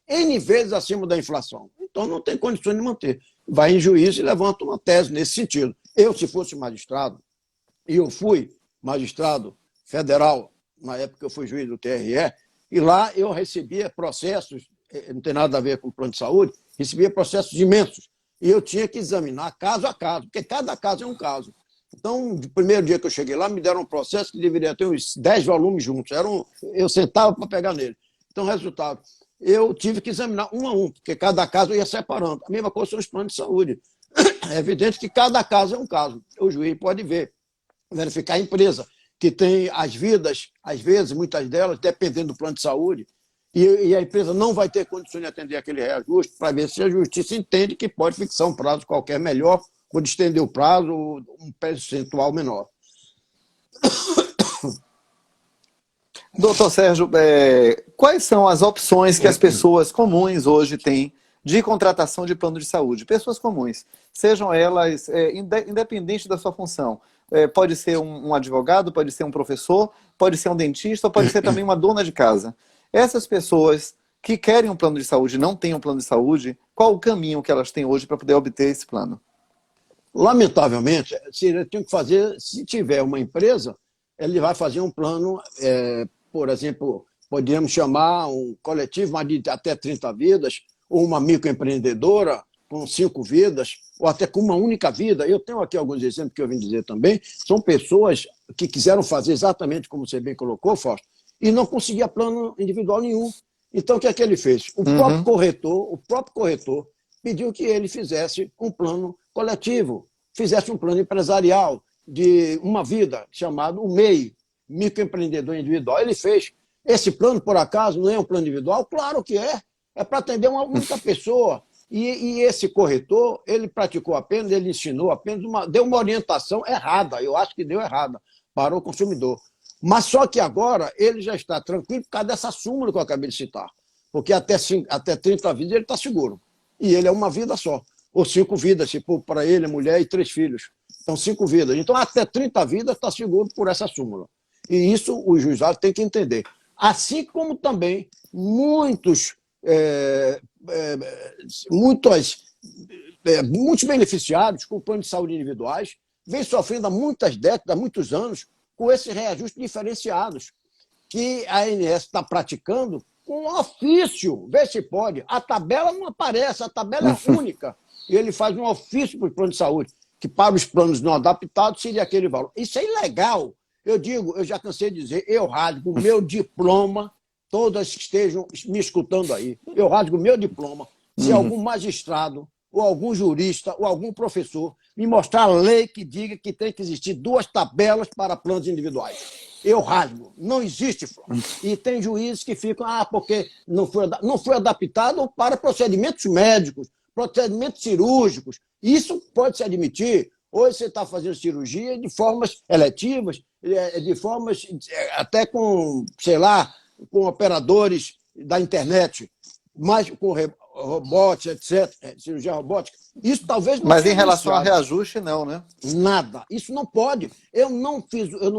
N vezes acima da inflação. Então não tem condições de manter. Vai em juízo e levanta uma tese nesse sentido. Eu, se fosse magistrado, e eu fui magistrado federal, na época que eu fui juiz do TRE, e lá eu recebia processos, não tem nada a ver com o plano de saúde, recebia processos imensos. E eu tinha que examinar caso a caso, porque cada caso é um caso. Então, no primeiro dia que eu cheguei lá, me deram um processo que deveria ter uns 10 volumes juntos. Eu sentava para pegar nele. Então, resultado, eu tive que examinar um a um, porque cada caso eu ia separando. A mesma coisa são os planos de saúde. É evidente que cada caso é um caso. O juiz pode verificar a empresa, que tem as vidas, às vezes, muitas delas, dependendo do plano de saúde, e a empresa não vai ter condições de atender aquele reajuste, para ver se a justiça entende que pode fixar um prazo qualquer melhor, pode estender o prazo, um percentual menor. Doutor Sérgio, quais são as opções que as pessoas comuns hoje têm de contratação de plano de saúde? Pessoas comuns, sejam elas independente da sua função. Pode ser um advogado, pode ser um professor, pode ser um dentista, pode ser também uma dona de casa. Essas pessoas que querem um plano de saúde e não têm um plano de saúde, qual o caminho que elas têm hoje para poder obter esse plano? Lamentavelmente, ele tem que fazer, se tiver uma empresa, ele vai fazer um plano, por exemplo, podemos chamar um coletivo de até 30 vidas, ou uma microempreendedora com 5 vidas, ou até com uma única vida. Eu tenho aqui alguns exemplos que eu vim dizer também, são pessoas que quiseram fazer exatamente como você bem colocou, Fausto, e não conseguia plano individual nenhum. Então, o que é que ele fez? O próprio corretor pediu que ele fizesse um plano coletivo, fizesse um plano empresarial de uma vida, chamado o MEI, microempreendedor individual. Ele fez. Esse plano, por acaso, não é um plano individual? Claro que é. É para atender uma única pessoa. E esse corretor, ele praticou apenas, ele ensinou apenas, deu uma orientação errada, eu acho que deu errada, para o consumidor. Mas só que agora ele já está tranquilo por causa dessa súmula que eu acabei de citar. Porque até 30 vidas ele está seguro. E ele é uma vida só. Ou 5 vidas, se for para ele, mulher e 3 filhos. Então, 5 vidas. Então, até 30 vidas está seguro por essa súmula. E isso o juizado tem que entender. Assim como também muitos muitos beneficiários com plano de saúde individuais vêm sofrendo há muitas décadas, há muitos anos, com esses reajustes diferenciados que a ANS está praticando com ofício. Vê se pode. A tabela não aparece, a tabela é única. E ele faz um ofício para o plano de saúde, que para os planos não adaptados seria aquele valor. Isso é ilegal. Eu já cansei de dizer, eu rasgo o meu diploma, todas que estejam me escutando aí, eu rasgo o meu diploma, se algum magistrado, ou algum jurista, ou algum professor me mostrar a lei que diga que tem que existir 2 tabelas para planos individuais. Eu rasgo. Não existe, Flávio. E tem juízes que ficam, porque não foi adaptado para procedimentos médicos, procedimentos cirúrgicos. Isso pode se admitir. Hoje você está fazendo cirurgia de formas eletivas, de formas até com, sei lá, com operadores da internet, mas com robótica, etc., cirurgia robótica. Isso talvez não Mas seja em relação a iniciado. reajuste, não, né? Nada. Isso não pode. Eu não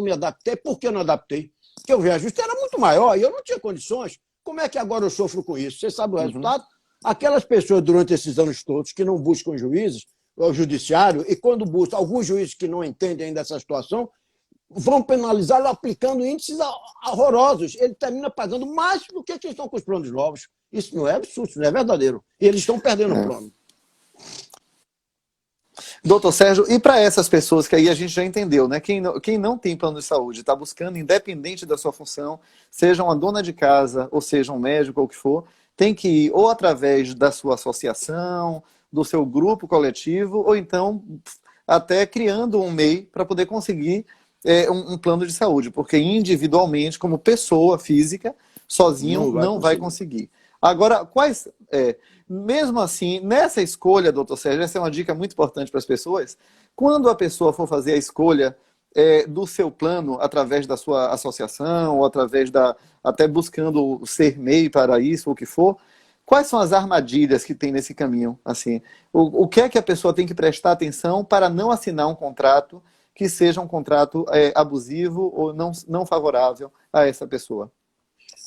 me adaptei. Por que eu não adaptei? Porque o reajuste era muito maior e eu não tinha condições. Como é que agora eu sofro com isso? Você sabe o resultado? Aquelas pessoas, durante esses anos todos, que não buscam juízes, o judiciário, e quando buscam, alguns juízes que não entendem ainda essa situação, vão penalizá-lo aplicando índices horrorosos. Ele termina pagando mais do que eles estão com os planos novos. Isso não é absurdo, isso não é verdadeiro. E eles estão perdendo o plano. Doutor Sérgio, e para essas pessoas que aí a gente já entendeu, né? Quem não tem plano de saúde, está buscando, independente da sua função, seja uma dona de casa, ou seja um médico, ou o que for, tem que ir ou através da sua associação, do seu grupo coletivo, ou então até criando um MEI para poder conseguir um plano de saúde, porque individualmente, como pessoa física, sozinho não vai conseguir. Agora, mesmo assim, nessa escolha, doutor Sérgio, essa é uma dica muito importante para as pessoas, quando a pessoa for fazer a escolha do seu plano através da sua associação, ou através até buscando ser MEI para isso, ou o que for, quais são as armadilhas que tem nesse caminho? Assim, o que é que a pessoa tem que prestar atenção para não assinar um contrato que seja um contrato abusivo ou não favorável a essa pessoa?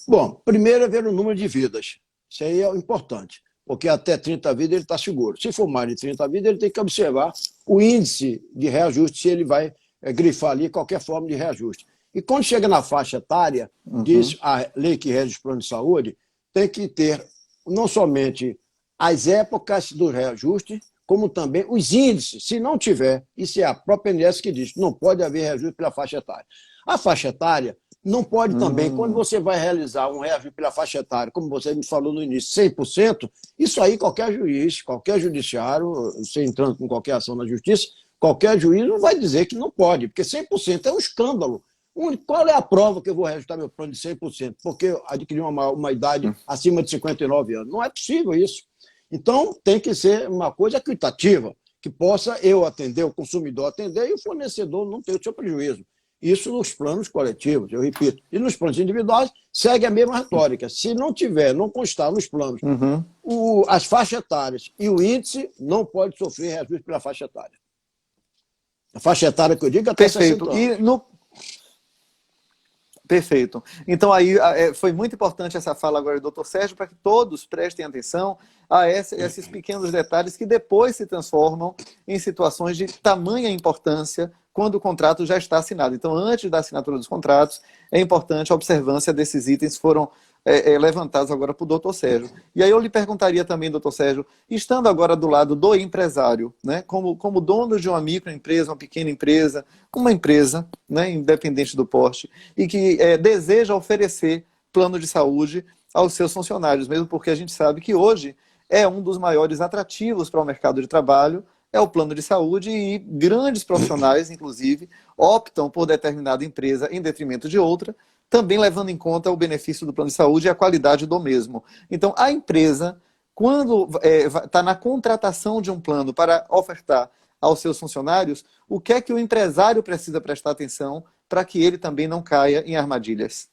Bom, primeiro é ver o número de vidas. Isso aí é o importante, porque até 30 vidas ele está seguro. Se for mais de 30 vidas, ele tem que observar o índice de reajuste, se ele vai grifar ali qualquer forma de reajuste. E quando chega na faixa etária, diz a lei que rege os planos de saúde, tem que ter não somente as épocas do reajuste, como também os índices. Se não tiver, isso é a própria ANS que diz, não pode haver reajuste pela faixa etária. A faixa etária não pode também, quando você vai realizar um reajuste pela faixa etária, como você me falou no início, 100%, isso aí qualquer juiz, qualquer judiciário, você entrando com qualquer ação na justiça, qualquer juiz não vai dizer que não pode, porque 100% é um escândalo. Qual é a prova que eu vou reajustar meu plano de 100%? Porque eu adquiri uma idade acima de 59 anos. Não é possível isso. Então, tem que ser uma coisa equitativa, que possa eu atender, o consumidor atender e o fornecedor não ter o seu prejuízo. Isso nos planos coletivos, eu repito. E nos planos individuais, segue a mesma retórica. Se não tiver, não constar nos planos as faixas etárias e o índice, não pode sofrer reajuste pela faixa etária. A faixa etária que eu digo é até 60 anos. Perfeito. Então aí foi muito importante essa fala agora do doutor Sérgio, para que todos prestem atenção a esses pequenos detalhes que depois se transformam em situações de tamanha importância quando o contrato já está assinado. Então, antes da assinatura dos contratos, é importante a observância desses itens que foram levantados agora para o doutor Sérgio. E aí eu lhe perguntaria também, doutor Sérgio, estando agora do lado do empresário, né, como dono de uma microempresa, uma pequena empresa, uma empresa, né, independente do porte, e que deseja oferecer plano de saúde aos seus funcionários, mesmo porque a gente sabe que hoje é um dos maiores atrativos para o mercado de trabalho, é o plano de saúde, e grandes profissionais, inclusive, optam por determinada empresa em detrimento de outra, também levando em conta o benefício do plano de saúde e a qualidade do mesmo. Então, a empresa, quando está na contratação de um plano para ofertar aos seus funcionários, o que é que o empresário precisa prestar atenção para que ele também não caia em armadilhas?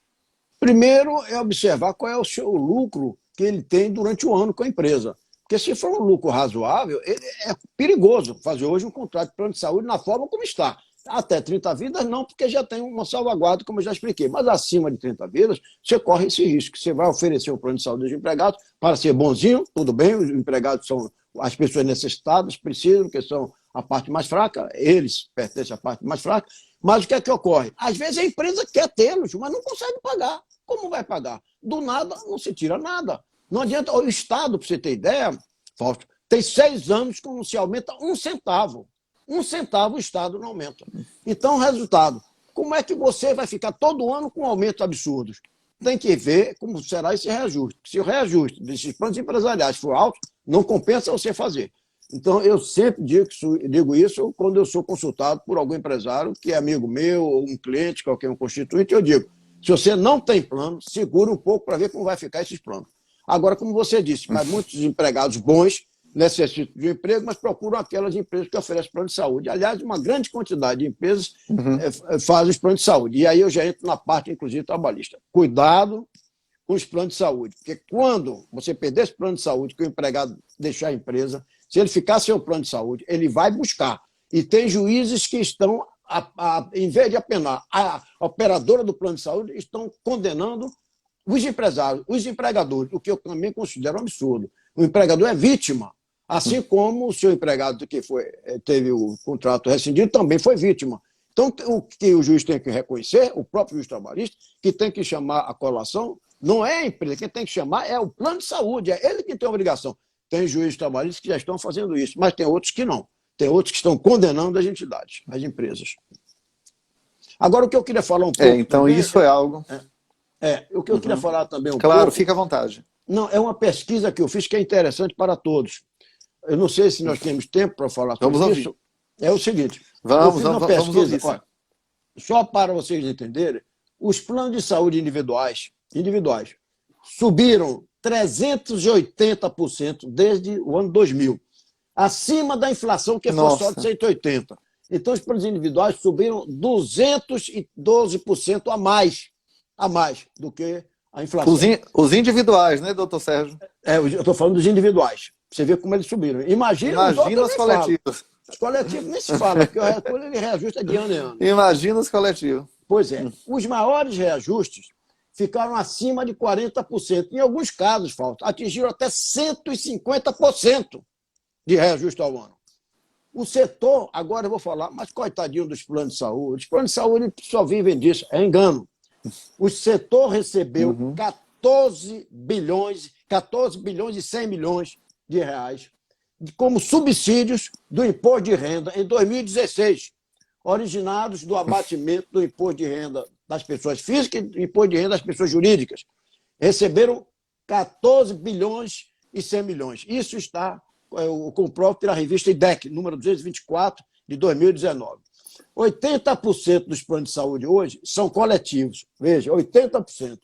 Primeiro é observar qual é o seu lucro que ele tem durante o ano com a empresa. Porque se for um lucro razoável, é perigoso fazer hoje um contrato de plano de saúde na forma como está. Até 30 vidas não, porque já tem uma salvaguarda, como eu já expliquei. Mas acima de 30 vidas, você corre esse risco. Você vai oferecer o plano de saúde dos empregados para ser bonzinho, tudo bem, os empregados são as pessoas necessitadas, precisam, que são a parte mais fraca, eles pertencem à parte mais fraca. Mas o que é que ocorre? Às vezes a empresa quer tê-los, mas não consegue pagar. Como vai pagar? Do nada não se tira nada. Não adianta. O Estado, para você ter ideia, Fausto, tem 6 anos que não se aumenta 1 centavo. 1 centavo o Estado não aumenta. Então, resultado, como é que você vai ficar todo ano com aumentos absurdos? Tem que ver como será esse reajuste. Se o reajuste desses planos empresariais for alto, não compensa você fazer. Então, eu sempre digo isso quando eu sou consultado por algum empresário que é amigo meu, ou um cliente, qualquer um constituinte, eu digo, se você não tem plano, segura um pouco para ver como vai ficar esses planos. Agora, como você disse, mas muitos empregados bons necessitam de um emprego, mas procuram aquelas empresas que oferecem plano de saúde. Aliás, uma grande quantidade de empresas fazem os planos de saúde. E aí eu já entro na parte, inclusive, trabalhista. Cuidado com os planos de saúde, porque quando você perder esse plano de saúde, que o empregado deixar a empresa, se ele ficar sem o plano de saúde, ele vai buscar. E tem juízes que estão, em vez de apenar a operadora do plano de saúde, estão condenando os empresários, os empregadores, o que eu também considero um absurdo. O empregador é vítima, assim como o seu empregado que teve o contrato rescindido também foi vítima. Então, o que o juiz tem que reconhecer, o próprio juiz trabalhista, que tem que chamar a colação, não é a empresa, quem tem que chamar é o plano de saúde, é ele que tem a obrigação. Tem juízes trabalhistas que já estão fazendo isso, mas tem outros que não. Tem outros que estão condenando as entidades, as empresas. Agora, o que eu queria falar um pouco... então também, isso é algo... o que eu queria falar também um pouco... Claro, fica à vontade. Não, é uma pesquisa que eu fiz que é interessante para todos. Eu não sei se nós temos tempo para falar sobre isso. É o seguinte, eu fiz uma pesquisa, olha, só para vocês entenderem, os planos de saúde individuais subiram 380% desde o ano 2000, acima da inflação, que foi só de 180%. Então, os planos individuais subiram 212% a mais do que a inflação. Os individuais, né, doutor Sérgio? Eu estou falando dos individuais. Você vê como eles subiram. Imagina os coletivos. Os coletivos nem se fala, porque ele reajusta de ano em ano. Imagina os coletivos. Pois é. Os maiores reajustes ficaram acima de 40%. Em alguns casos, Fausto, atingiram até 150% de reajuste ao ano. O setor, agora eu vou falar, mas coitadinho dos planos de saúde. Os planos de saúde só vivem disso, é engano. O setor recebeu 14 bilhões e 100 milhões de reais como subsídios do imposto de renda em 2016, originados do abatimento do imposto de renda das pessoas físicas e do imposto de renda das pessoas jurídicas. Receberam 14 bilhões e 100 milhões. Isso está, eu comprovo pela revista IDEC, número 224, de 2019. 80% dos planos de saúde hoje são coletivos. Veja, 80%.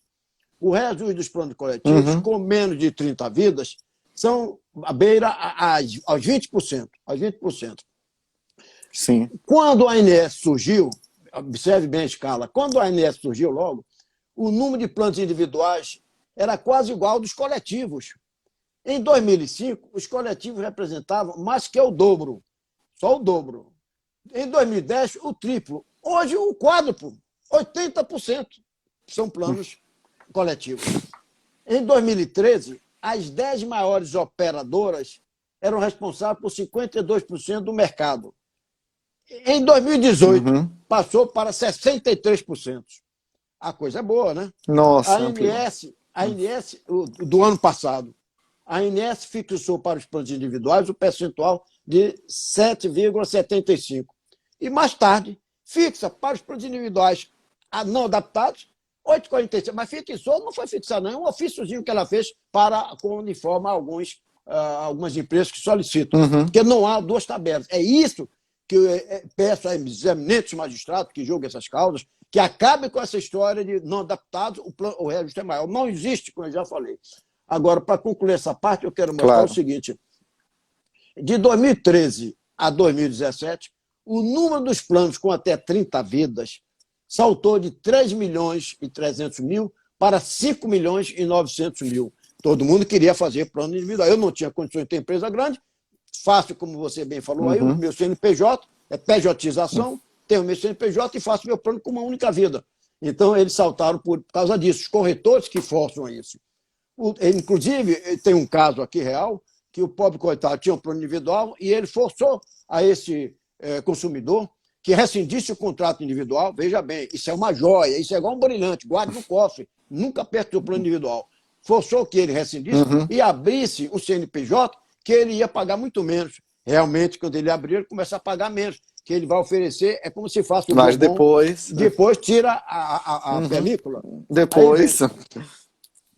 O reajuste dos planos coletivos, com menos de 30 vidas, são à beira aos 20%. Sim. Quando a ANS surgiu, observe bem a escala, quando a ANS surgiu logo, o número de planos individuais era quase igual ao dos coletivos. Em 2005, os coletivos representavam mais que o dobro, só o dobro. Em 2010, o triplo. Hoje, o quádruplo, 80% são planos coletivos. Em 2013, as 10 maiores operadoras eram responsáveis por 52% do mercado. Em 2018, passou para 63%. A coisa é boa, né? Nossa. A ANS, do ano passado, a ANS fixou para os planos individuais o percentual de 7,75%. E mais tarde, fixa para os planos individuais não adaptados 8,46%. Mas fixou, não foi fixar, não. É um ofíciozinho que ela fez para quando informa algumas empresas que solicitam. Porque não há duas tabelas. É isso que eu peço aos eminentes magistrados que julguem essas causas, que acabem com essa história de não adaptados, o reajuste é maior. Não existe, como eu já falei. Agora, para concluir essa parte, eu quero mostrar o seguinte. De 2013 a 2017, o número dos planos com até 30 vidas saltou de 3 milhões e 300 mil para 5 milhões e 900 mil. Todo mundo queria fazer plano individual. Eu não tinha condições de ter empresa grande, fácil, como você bem falou aí, o meu CNPJ, é pejotização, tenho meu CNPJ e faço meu plano com uma única vida. Então, eles saltaram por causa disso. Os corretores que forçam isso. Inclusive, tem um caso aqui real, que o pobre coitado tinha um plano individual e ele forçou a esse consumidor que rescindisse o contrato individual. Veja bem, isso é uma joia, isso é igual um brilhante, guarde no cofre, nunca perde o plano individual. Forçou que ele rescindisse e abrisse o CNPJ, que ele ia pagar muito menos. Realmente, quando ele abrir, ele começa a pagar menos. Que ele vai oferecer, é como se faça o Mas bombom, depois tira a película. Depois.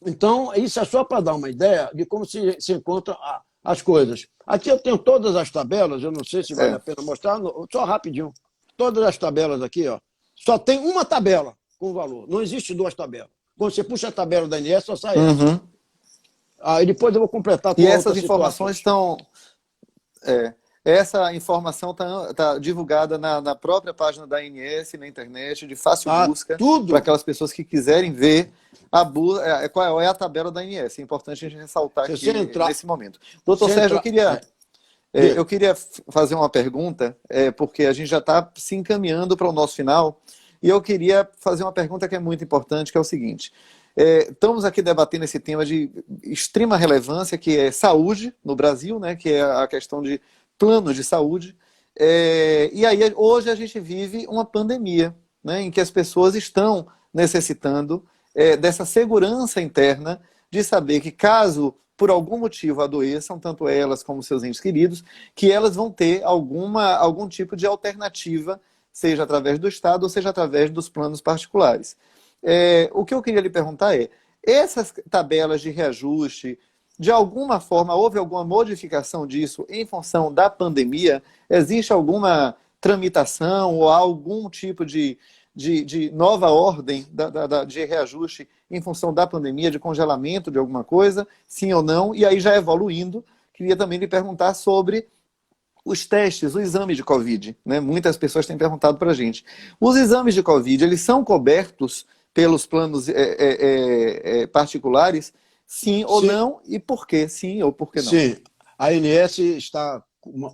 Então, isso é só para dar uma ideia de como se encontram as coisas. Aqui eu tenho todas as tabelas, eu não sei se vale a pena mostrar, só rapidinho. Todas as tabelas aqui, ó, só tem uma tabela com valor, não existe duas tabelas. Quando você puxa a tabela da ANS, só sai essa. Aí depois eu vou completar com e essas informações estão... Essa informação está divulgada na própria página da ANS, na internet, de fácil busca, para aquelas pessoas que quiserem ver qual é a tabela da ANS. É importante a gente ressaltar aqui nesse momento. Doutor Sérgio, eu queria fazer uma pergunta, porque a gente já está se encaminhando para o nosso final, e eu queria fazer uma pergunta que é muito importante, que é o seguinte. Estamos aqui debatendo esse tema de extrema relevância, que é saúde no Brasil, né, que é a questão de planos de saúde, e aí hoje a gente vive uma pandemia, né, em que as pessoas estão necessitando dessa segurança interna de saber que caso por algum motivo adoeçam, tanto elas como seus entes queridos, que elas vão ter algum tipo de alternativa, seja através do Estado ou seja através dos planos particulares. O que eu queria lhe perguntar essas tabelas de reajuste, de alguma forma, houve alguma modificação disso em função da pandemia? Existe alguma tramitação ou algum tipo de nova ordem de reajuste em função da pandemia, de congelamento de alguma coisa? Sim ou não? E aí, já evoluindo, queria também lhe perguntar sobre os testes, o exame de Covid, né? Muitas pessoas têm perguntado para a gente. Os exames de Covid, eles são cobertos pelos planos particulares? Sim ou não? E por quê? Sim ou por que não? Sim. A ANS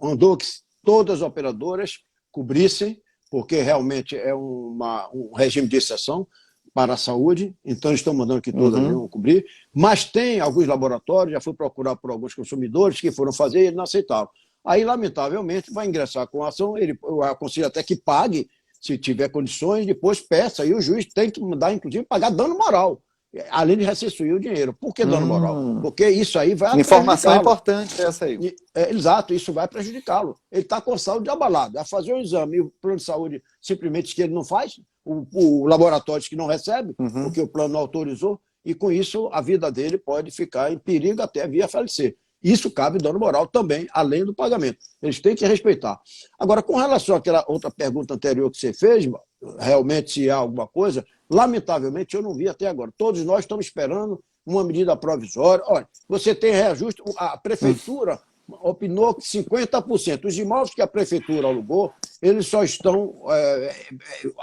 mandou que todas as operadoras cobrissem, porque realmente é um regime de exceção para a saúde, então estão mandando que todas vão cobrir, mas tem alguns laboratórios, já fui procurar por alguns consumidores que foram fazer e eles não aceitaram. Aí, lamentavelmente, vai ingressar com a ação, eu aconselho até que pague, se tiver condições, depois peça, e o juiz tem que mandar, inclusive, pagar dano moral, além de restituir o dinheiro. Por que dano moral? Porque isso aí vai informação importante essa aí. Exato, isso vai prejudicá-lo. Ele está com a saúde abalada. Vai fazer um exame e o plano de saúde simplesmente que ele não faz, o laboratório que não recebe, porque o plano não autorizou, e com isso a vida dele pode ficar em perigo até vir a falecer. Isso cabe dano moral também, além do pagamento. Eles têm que respeitar. Agora, com relação àquela outra pergunta anterior que você fez, realmente se há alguma coisa, lamentavelmente eu não vi até agora. Todos nós estamos esperando uma medida provisória. Olha, você tem reajuste, a prefeitura opinou que 50%. Os imóveis que a prefeitura alugou, eles só estão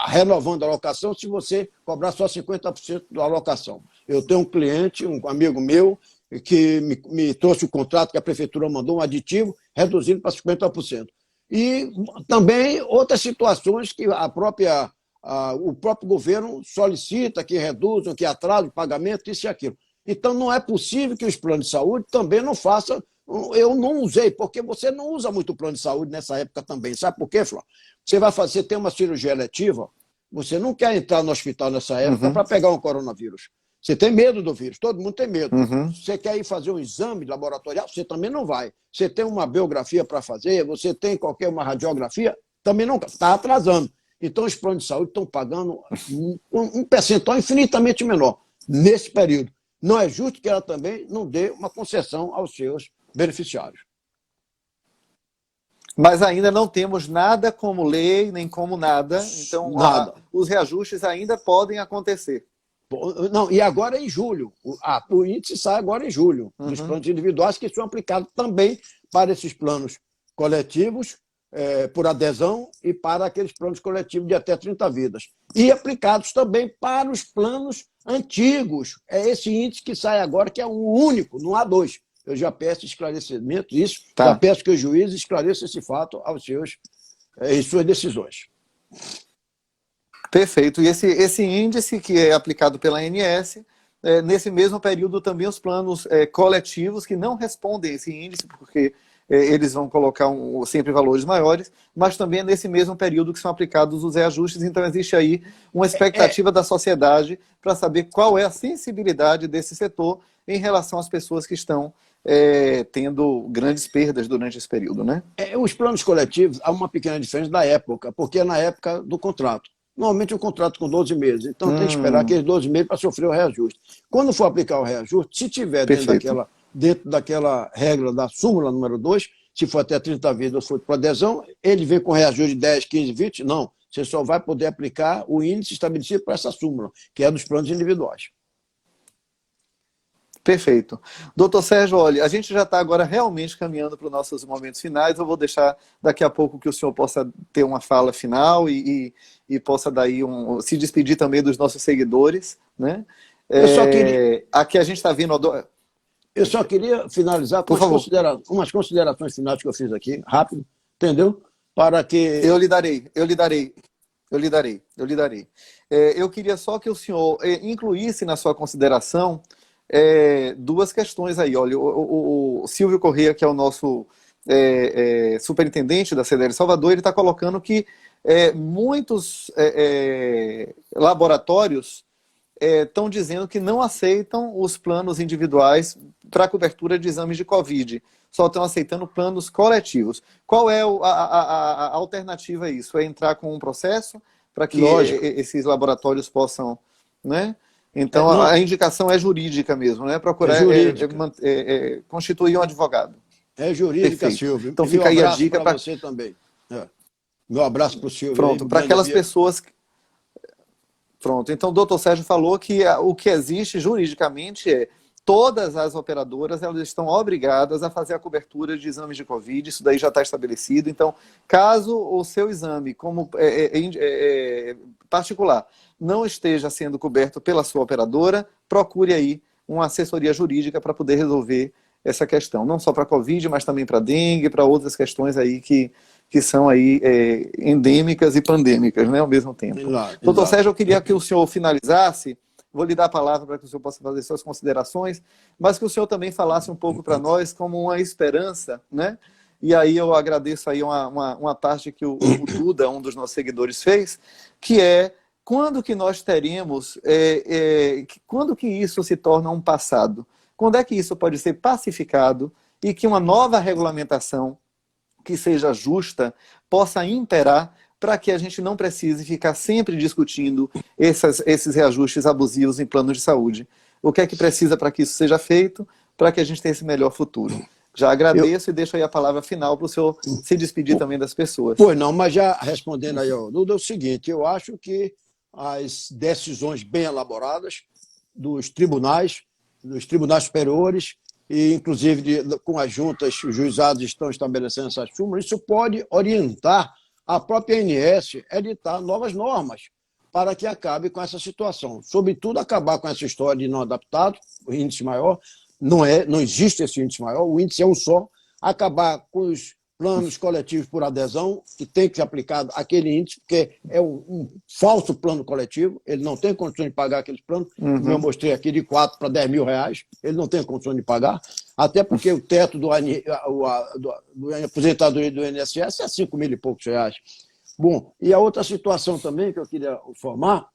renovando a alocação se você cobrar só 50% da alocação. Eu tenho um cliente, um amigo meu, que me trouxe o contrato que a prefeitura mandou, um aditivo, reduzindo para 50%. E também outras situações que o próprio governo solicita que reduzam, que atrasem o pagamento, isso e aquilo. Então, não é possível que os planos de saúde também não façam. Eu não usei, porque você não usa muito o plano de saúde nessa época também. Sabe por quê, Flávio? Você tem uma cirurgia eletiva, você não quer entrar no hospital nessa época para pegar um coronavírus. Você tem medo do vírus, todo mundo tem medo. Você quer ir fazer um exame laboratorial, você também não vai. Você tem uma biografia para fazer, você tem uma radiografia, também não está atrasando. Então, os planos de saúde estão pagando um percentual infinitamente menor nesse período. Não é justo que ela também não dê uma concessão aos seus beneficiários. Mas ainda não temos nada como lei, nem como nada. Então, os reajustes ainda podem acontecer. Não, e agora em julho. O índice sai agora em julho, dos planos individuais que são aplicados também para esses planos coletivos, por adesão, e para aqueles planos coletivos de até 30 vidas. E aplicados também para os planos antigos. É esse índice que sai agora, que é o único, não há dois. Eu já peço esclarecimento disso, já peço que os juízes esclareçam esse fato em suas decisões. Perfeito. E esse índice que é aplicado pela ANS, nesse mesmo período também os planos coletivos que não respondem a esse índice, porque eles vão colocar sempre valores maiores, mas também é nesse mesmo período que são aplicados os reajustes, então existe aí uma expectativa da sociedade para saber qual é a sensibilidade desse setor em relação às pessoas que estão tendo grandes perdas durante esse período, né? Os planos coletivos, há uma pequena diferença da época, porque é na época do contrato. Normalmente um contrato com 12 meses, então tem que esperar aqueles 12 meses para sofrer o reajuste. Quando for aplicar o reajuste, se tiver dentro daquela regra da súmula número 2, se for até 30 vezes ou for por adesão, ele vem com reajuste de 10, 15, 20, não. Você só vai poder aplicar o índice estabelecido por essa súmula, que é dos planos individuais. Perfeito. Doutor Sérgio, olha, a gente já está agora realmente caminhando para os nossos momentos finais. Eu vou deixar daqui a pouco que o senhor possa ter uma fala final e possa daí se despedir também dos nossos seguidores, né? Aqui a gente está vindo... Eu só queria finalizar com umas considerações finais que eu fiz aqui, rápido, entendeu? Para que... Eu lhe darei. Eu queria só que o senhor incluísse na sua consideração duas questões aí. Olha, o Silvio Corrêa, que é o nosso superintendente da CDL Salvador, ele está colocando que muitos laboratórios estão dizendo que não aceitam os planos individuais para cobertura de exames de Covid. Só estão aceitando planos coletivos. Qual é a alternativa a isso? É entrar com um processo para que esses laboratórios possam... né? Então, a indicação é jurídica mesmo, né? Procurar constituir um advogado. É jurídica, Perfeito. Silvio. Então, fica aí a dica para você também. Meu abraço para o Silvio. Pronto, para aquelas pessoas... Pronto, então o doutor Sérgio falou que o que existe juridicamente é todas as operadoras elas estão obrigadas a fazer a cobertura de exames de Covid, isso daí já está estabelecido. Então, caso o seu exame como particular não esteja sendo coberto pela sua operadora, procure aí uma assessoria jurídica para poder resolver essa questão. Não só para Covid, mas também para dengue, para outras questões aí que são aí endêmicas e pandêmicas, né, ao mesmo tempo. Doutor Sérgio, eu queria que o senhor finalizasse, vou lhe dar a palavra para que o senhor possa fazer suas considerações, mas que o senhor também falasse um pouco para nós como uma esperança, né? E aí eu agradeço aí uma parte que o Duda, um dos nossos seguidores, fez, que é quando que nós teremos, quando que isso se torna um passado? Quando é que isso pode ser pacificado e que uma nova regulamentação que seja justa possa imperar para que a gente não precise ficar sempre discutindo esses reajustes abusivos em planos de saúde? O que é que precisa para que isso seja feito, para que a gente tenha esse melhor futuro? Já agradeço e deixo aí a palavra final para o senhor se despedir também das pessoas. Pois não, mas já respondendo aí, Duda, é o seguinte, eu acho que as decisões bem elaboradas dos tribunais superiores, e inclusive com as juntas, os juizados estão estabelecendo essas súmulas, isso pode orientar a própria ANS a editar novas normas para que acabe com essa situação. Sobretudo, acabar com essa história de não adaptado, o índice maior, não existe esse índice maior, o índice é um só, acabar com os planos coletivos por adesão, que tem que ser aplicado aquele índice, porque é um falso plano coletivo, ele não tem condições de pagar aqueles planos, como eu mostrei aqui, de 4 para 10 mil reais, ele não tem condições de pagar, até porque o teto do aposentadoria do INSS é 5 mil e poucos reais. Bom, e a outra situação também que eu queria informar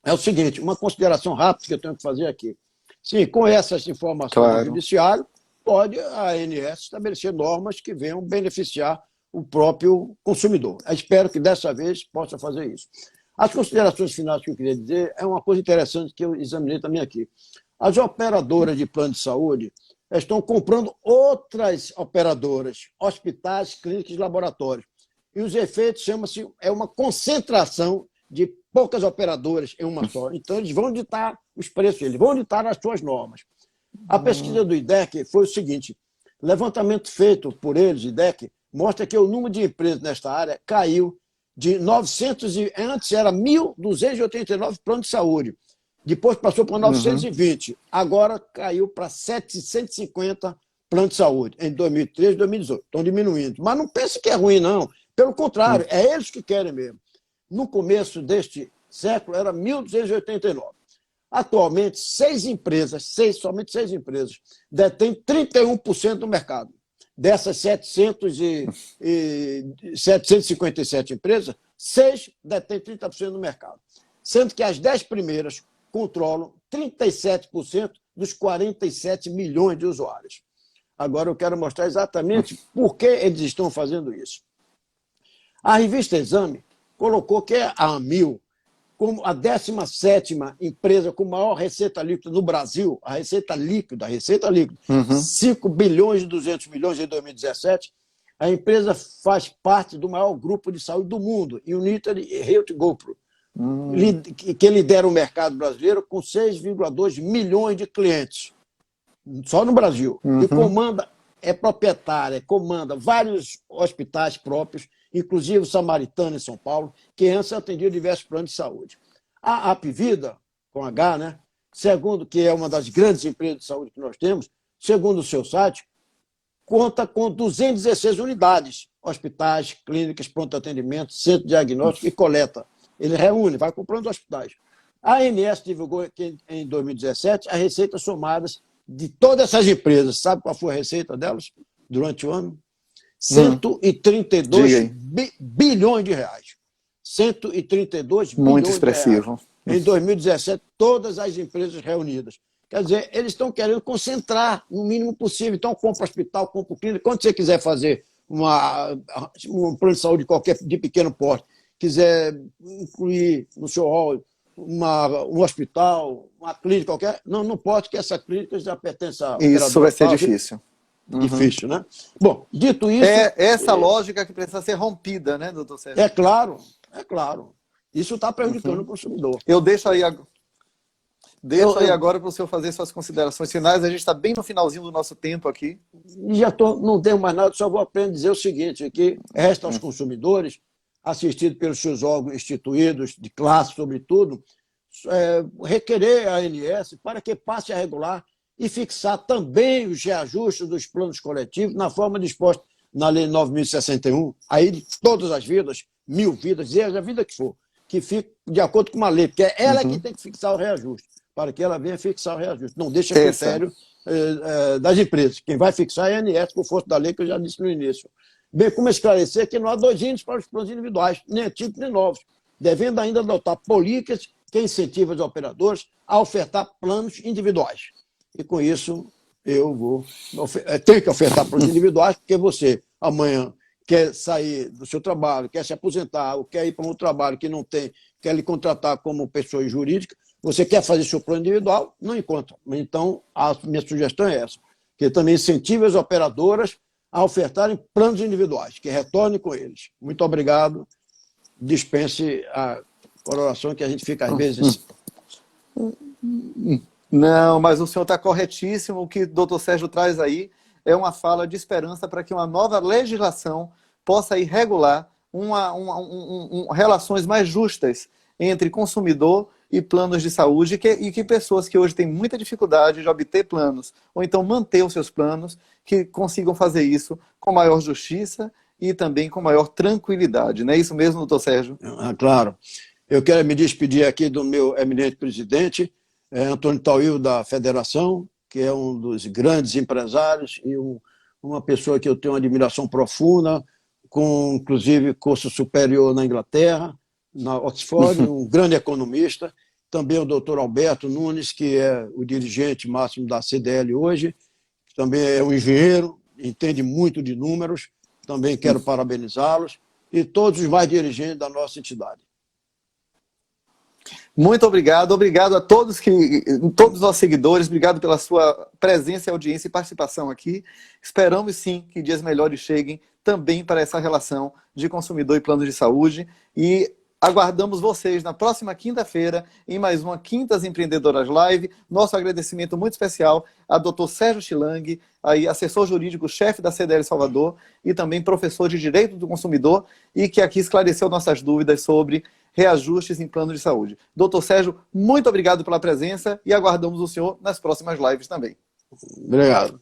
é o seguinte, uma consideração rápida que eu tenho que fazer aqui. Sim, com essas informações do judiciário, pode a ANS estabelecer normas que venham beneficiar o próprio consumidor. Eu espero que dessa vez possa fazer isso. As considerações finais que eu queria dizer é uma coisa interessante que eu examinei também aqui. As operadoras de plano de saúde estão comprando outras operadoras, hospitais, clínicas e laboratórios. E os efeitos chamam-se uma concentração de poucas operadoras em uma só. Então, eles vão ditar os preços, eles vão ditar as suas normas. A pesquisa do IDEC foi o seguinte, levantamento feito por eles, IDEC, mostra que o número de empresas nesta área caiu de 900, antes era 1.289 planos de saúde, depois passou para 920, agora caiu para 750 planos de saúde, em 2013 e 2018, estão diminuindo. Mas não pense que é ruim, não. Pelo contrário, é eles que querem mesmo. no começo deste século era 1.289. Atualmente, somente seis empresas, detêm 31% do mercado. Dessas 757 empresas, 6 detêm 30% do mercado. Sendo que as 10 primeiras controlam 37% dos 47 milhões de usuários. Agora eu quero mostrar exatamente por que eles estão fazendo isso. A revista Exame colocou que a Amil, como a 17ª empresa com maior receita líquida no Brasil, a receita líquida, 5 bilhões e 200 milhões em 2017, a empresa faz parte do maior grupo de saúde do mundo, United Health Group, que lidera o mercado brasileiro com 6,2 milhões de clientes, só no Brasil. E comanda vários hospitais próprios, inclusive o Samaritano em São Paulo, que antes atendia diversos planos de saúde. A Apvida, com H, né, segundo, que é uma das grandes empresas de saúde que nós temos, segundo o seu site, conta com 216 unidades, hospitais, clínicas, pronto atendimento, centro de diagnóstico e coleta. Ele reúne, vai comprando hospitais. A ANS divulgou que em 2017 as receitas somadas de todas essas empresas. Sabe qual foi a receita delas durante o ano? 132 bilhões de reais. 132 Muito bilhões expressivo. De reais. Em 2017, todas as empresas reunidas. Quer dizer, eles estão querendo concentrar no mínimo possível. Então, compra hospital, compra clínica. Quando você quiser fazer um plano de saúde qualquer de pequeno porte, quiser incluir no seu hall um hospital, uma clínica qualquer, não pode, que essa clínica já pertence a... Isso vai ser difícil. Difícil, né? Bom, dito isso... É essa lógica que precisa ser rompida, né, doutor Sérgio? É claro. Isso está prejudicando o consumidor. Eu deixo aí agora para o senhor fazer suas considerações finais. A gente está bem no finalzinho do nosso tempo aqui. Não tenho mais nada, só vou apenas dizer o seguinte, que resta aos consumidores, assistido pelos seus órgãos instituídos, de classe, sobretudo, requerer a ANS para que passe a regular e fixar também os reajustes dos planos coletivos na forma disposta na Lei 9.061, aí todas as vidas, 1.000 vidas, seja a vida que for, que fique de acordo com uma lei, porque é ela que tem que fixar o reajuste, para que ela venha fixar o reajuste. Não deixa critério das empresas. Quem vai fixar é a ANS, por força da lei, que eu já disse no início. Bem como esclarecer que não há 2 índices para os planos individuais, nem antigos nem novos, devendo ainda adotar políticas que incentivam os operadores a ofertar planos individuais. E com isso, eu tenho que ofertar planos individuais, porque você, amanhã, quer sair do seu trabalho, quer se aposentar, ou quer ir para um trabalho que não tem, quer lhe contratar como pessoa jurídica, você quer fazer seu plano individual, não encontra. Então, a minha sugestão é essa, que também incentive as operadoras a ofertarem planos individuais, que retornem com eles. Muito obrigado. Dispense a coloração que a gente fica, às vezes... Não, mas o senhor está corretíssimo. O que o doutor Sérgio traz aí é uma fala de esperança para que uma nova legislação possa ir regular relações mais justas entre consumidor e planos de saúde, e que pessoas que hoje têm muita dificuldade de obter planos, ou então manter os seus planos, que consigam fazer isso com maior justiça e também com maior tranquilidade. Não é isso mesmo, doutor Sérgio? Claro. Eu quero me despedir aqui do meu eminente presidente, Antônio Tauil, da Federação, que é um dos grandes empresários e uma pessoa que eu tenho uma admiração profunda, com, inclusive, curso superior na Inglaterra, na Oxford, um grande economista. Também o doutor Alberto Nunes, que é o dirigente máximo da CDL hoje, também é um engenheiro, entende muito de números, também quero parabenizá-los, e todos os mais dirigentes da nossa entidade. Muito obrigado. Obrigado a todos os nossos seguidores. Obrigado pela sua presença, audiência e participação aqui. Esperamos sim que dias melhores cheguem também para essa relação de consumidor e plano de saúde. E aguardamos vocês na próxima quinta-feira em mais uma Quintas Empreendedoras Live. Nosso agradecimento muito especial a Dr. Sérgio Chilang, aí, assessor jurídico-chefe da CDL Salvador e também professor de Direito do Consumidor, e que aqui esclareceu nossas dúvidas sobre reajustes em plano de saúde. Doutor Sérgio, muito obrigado pela presença e aguardamos o senhor nas próximas lives também. Obrigado.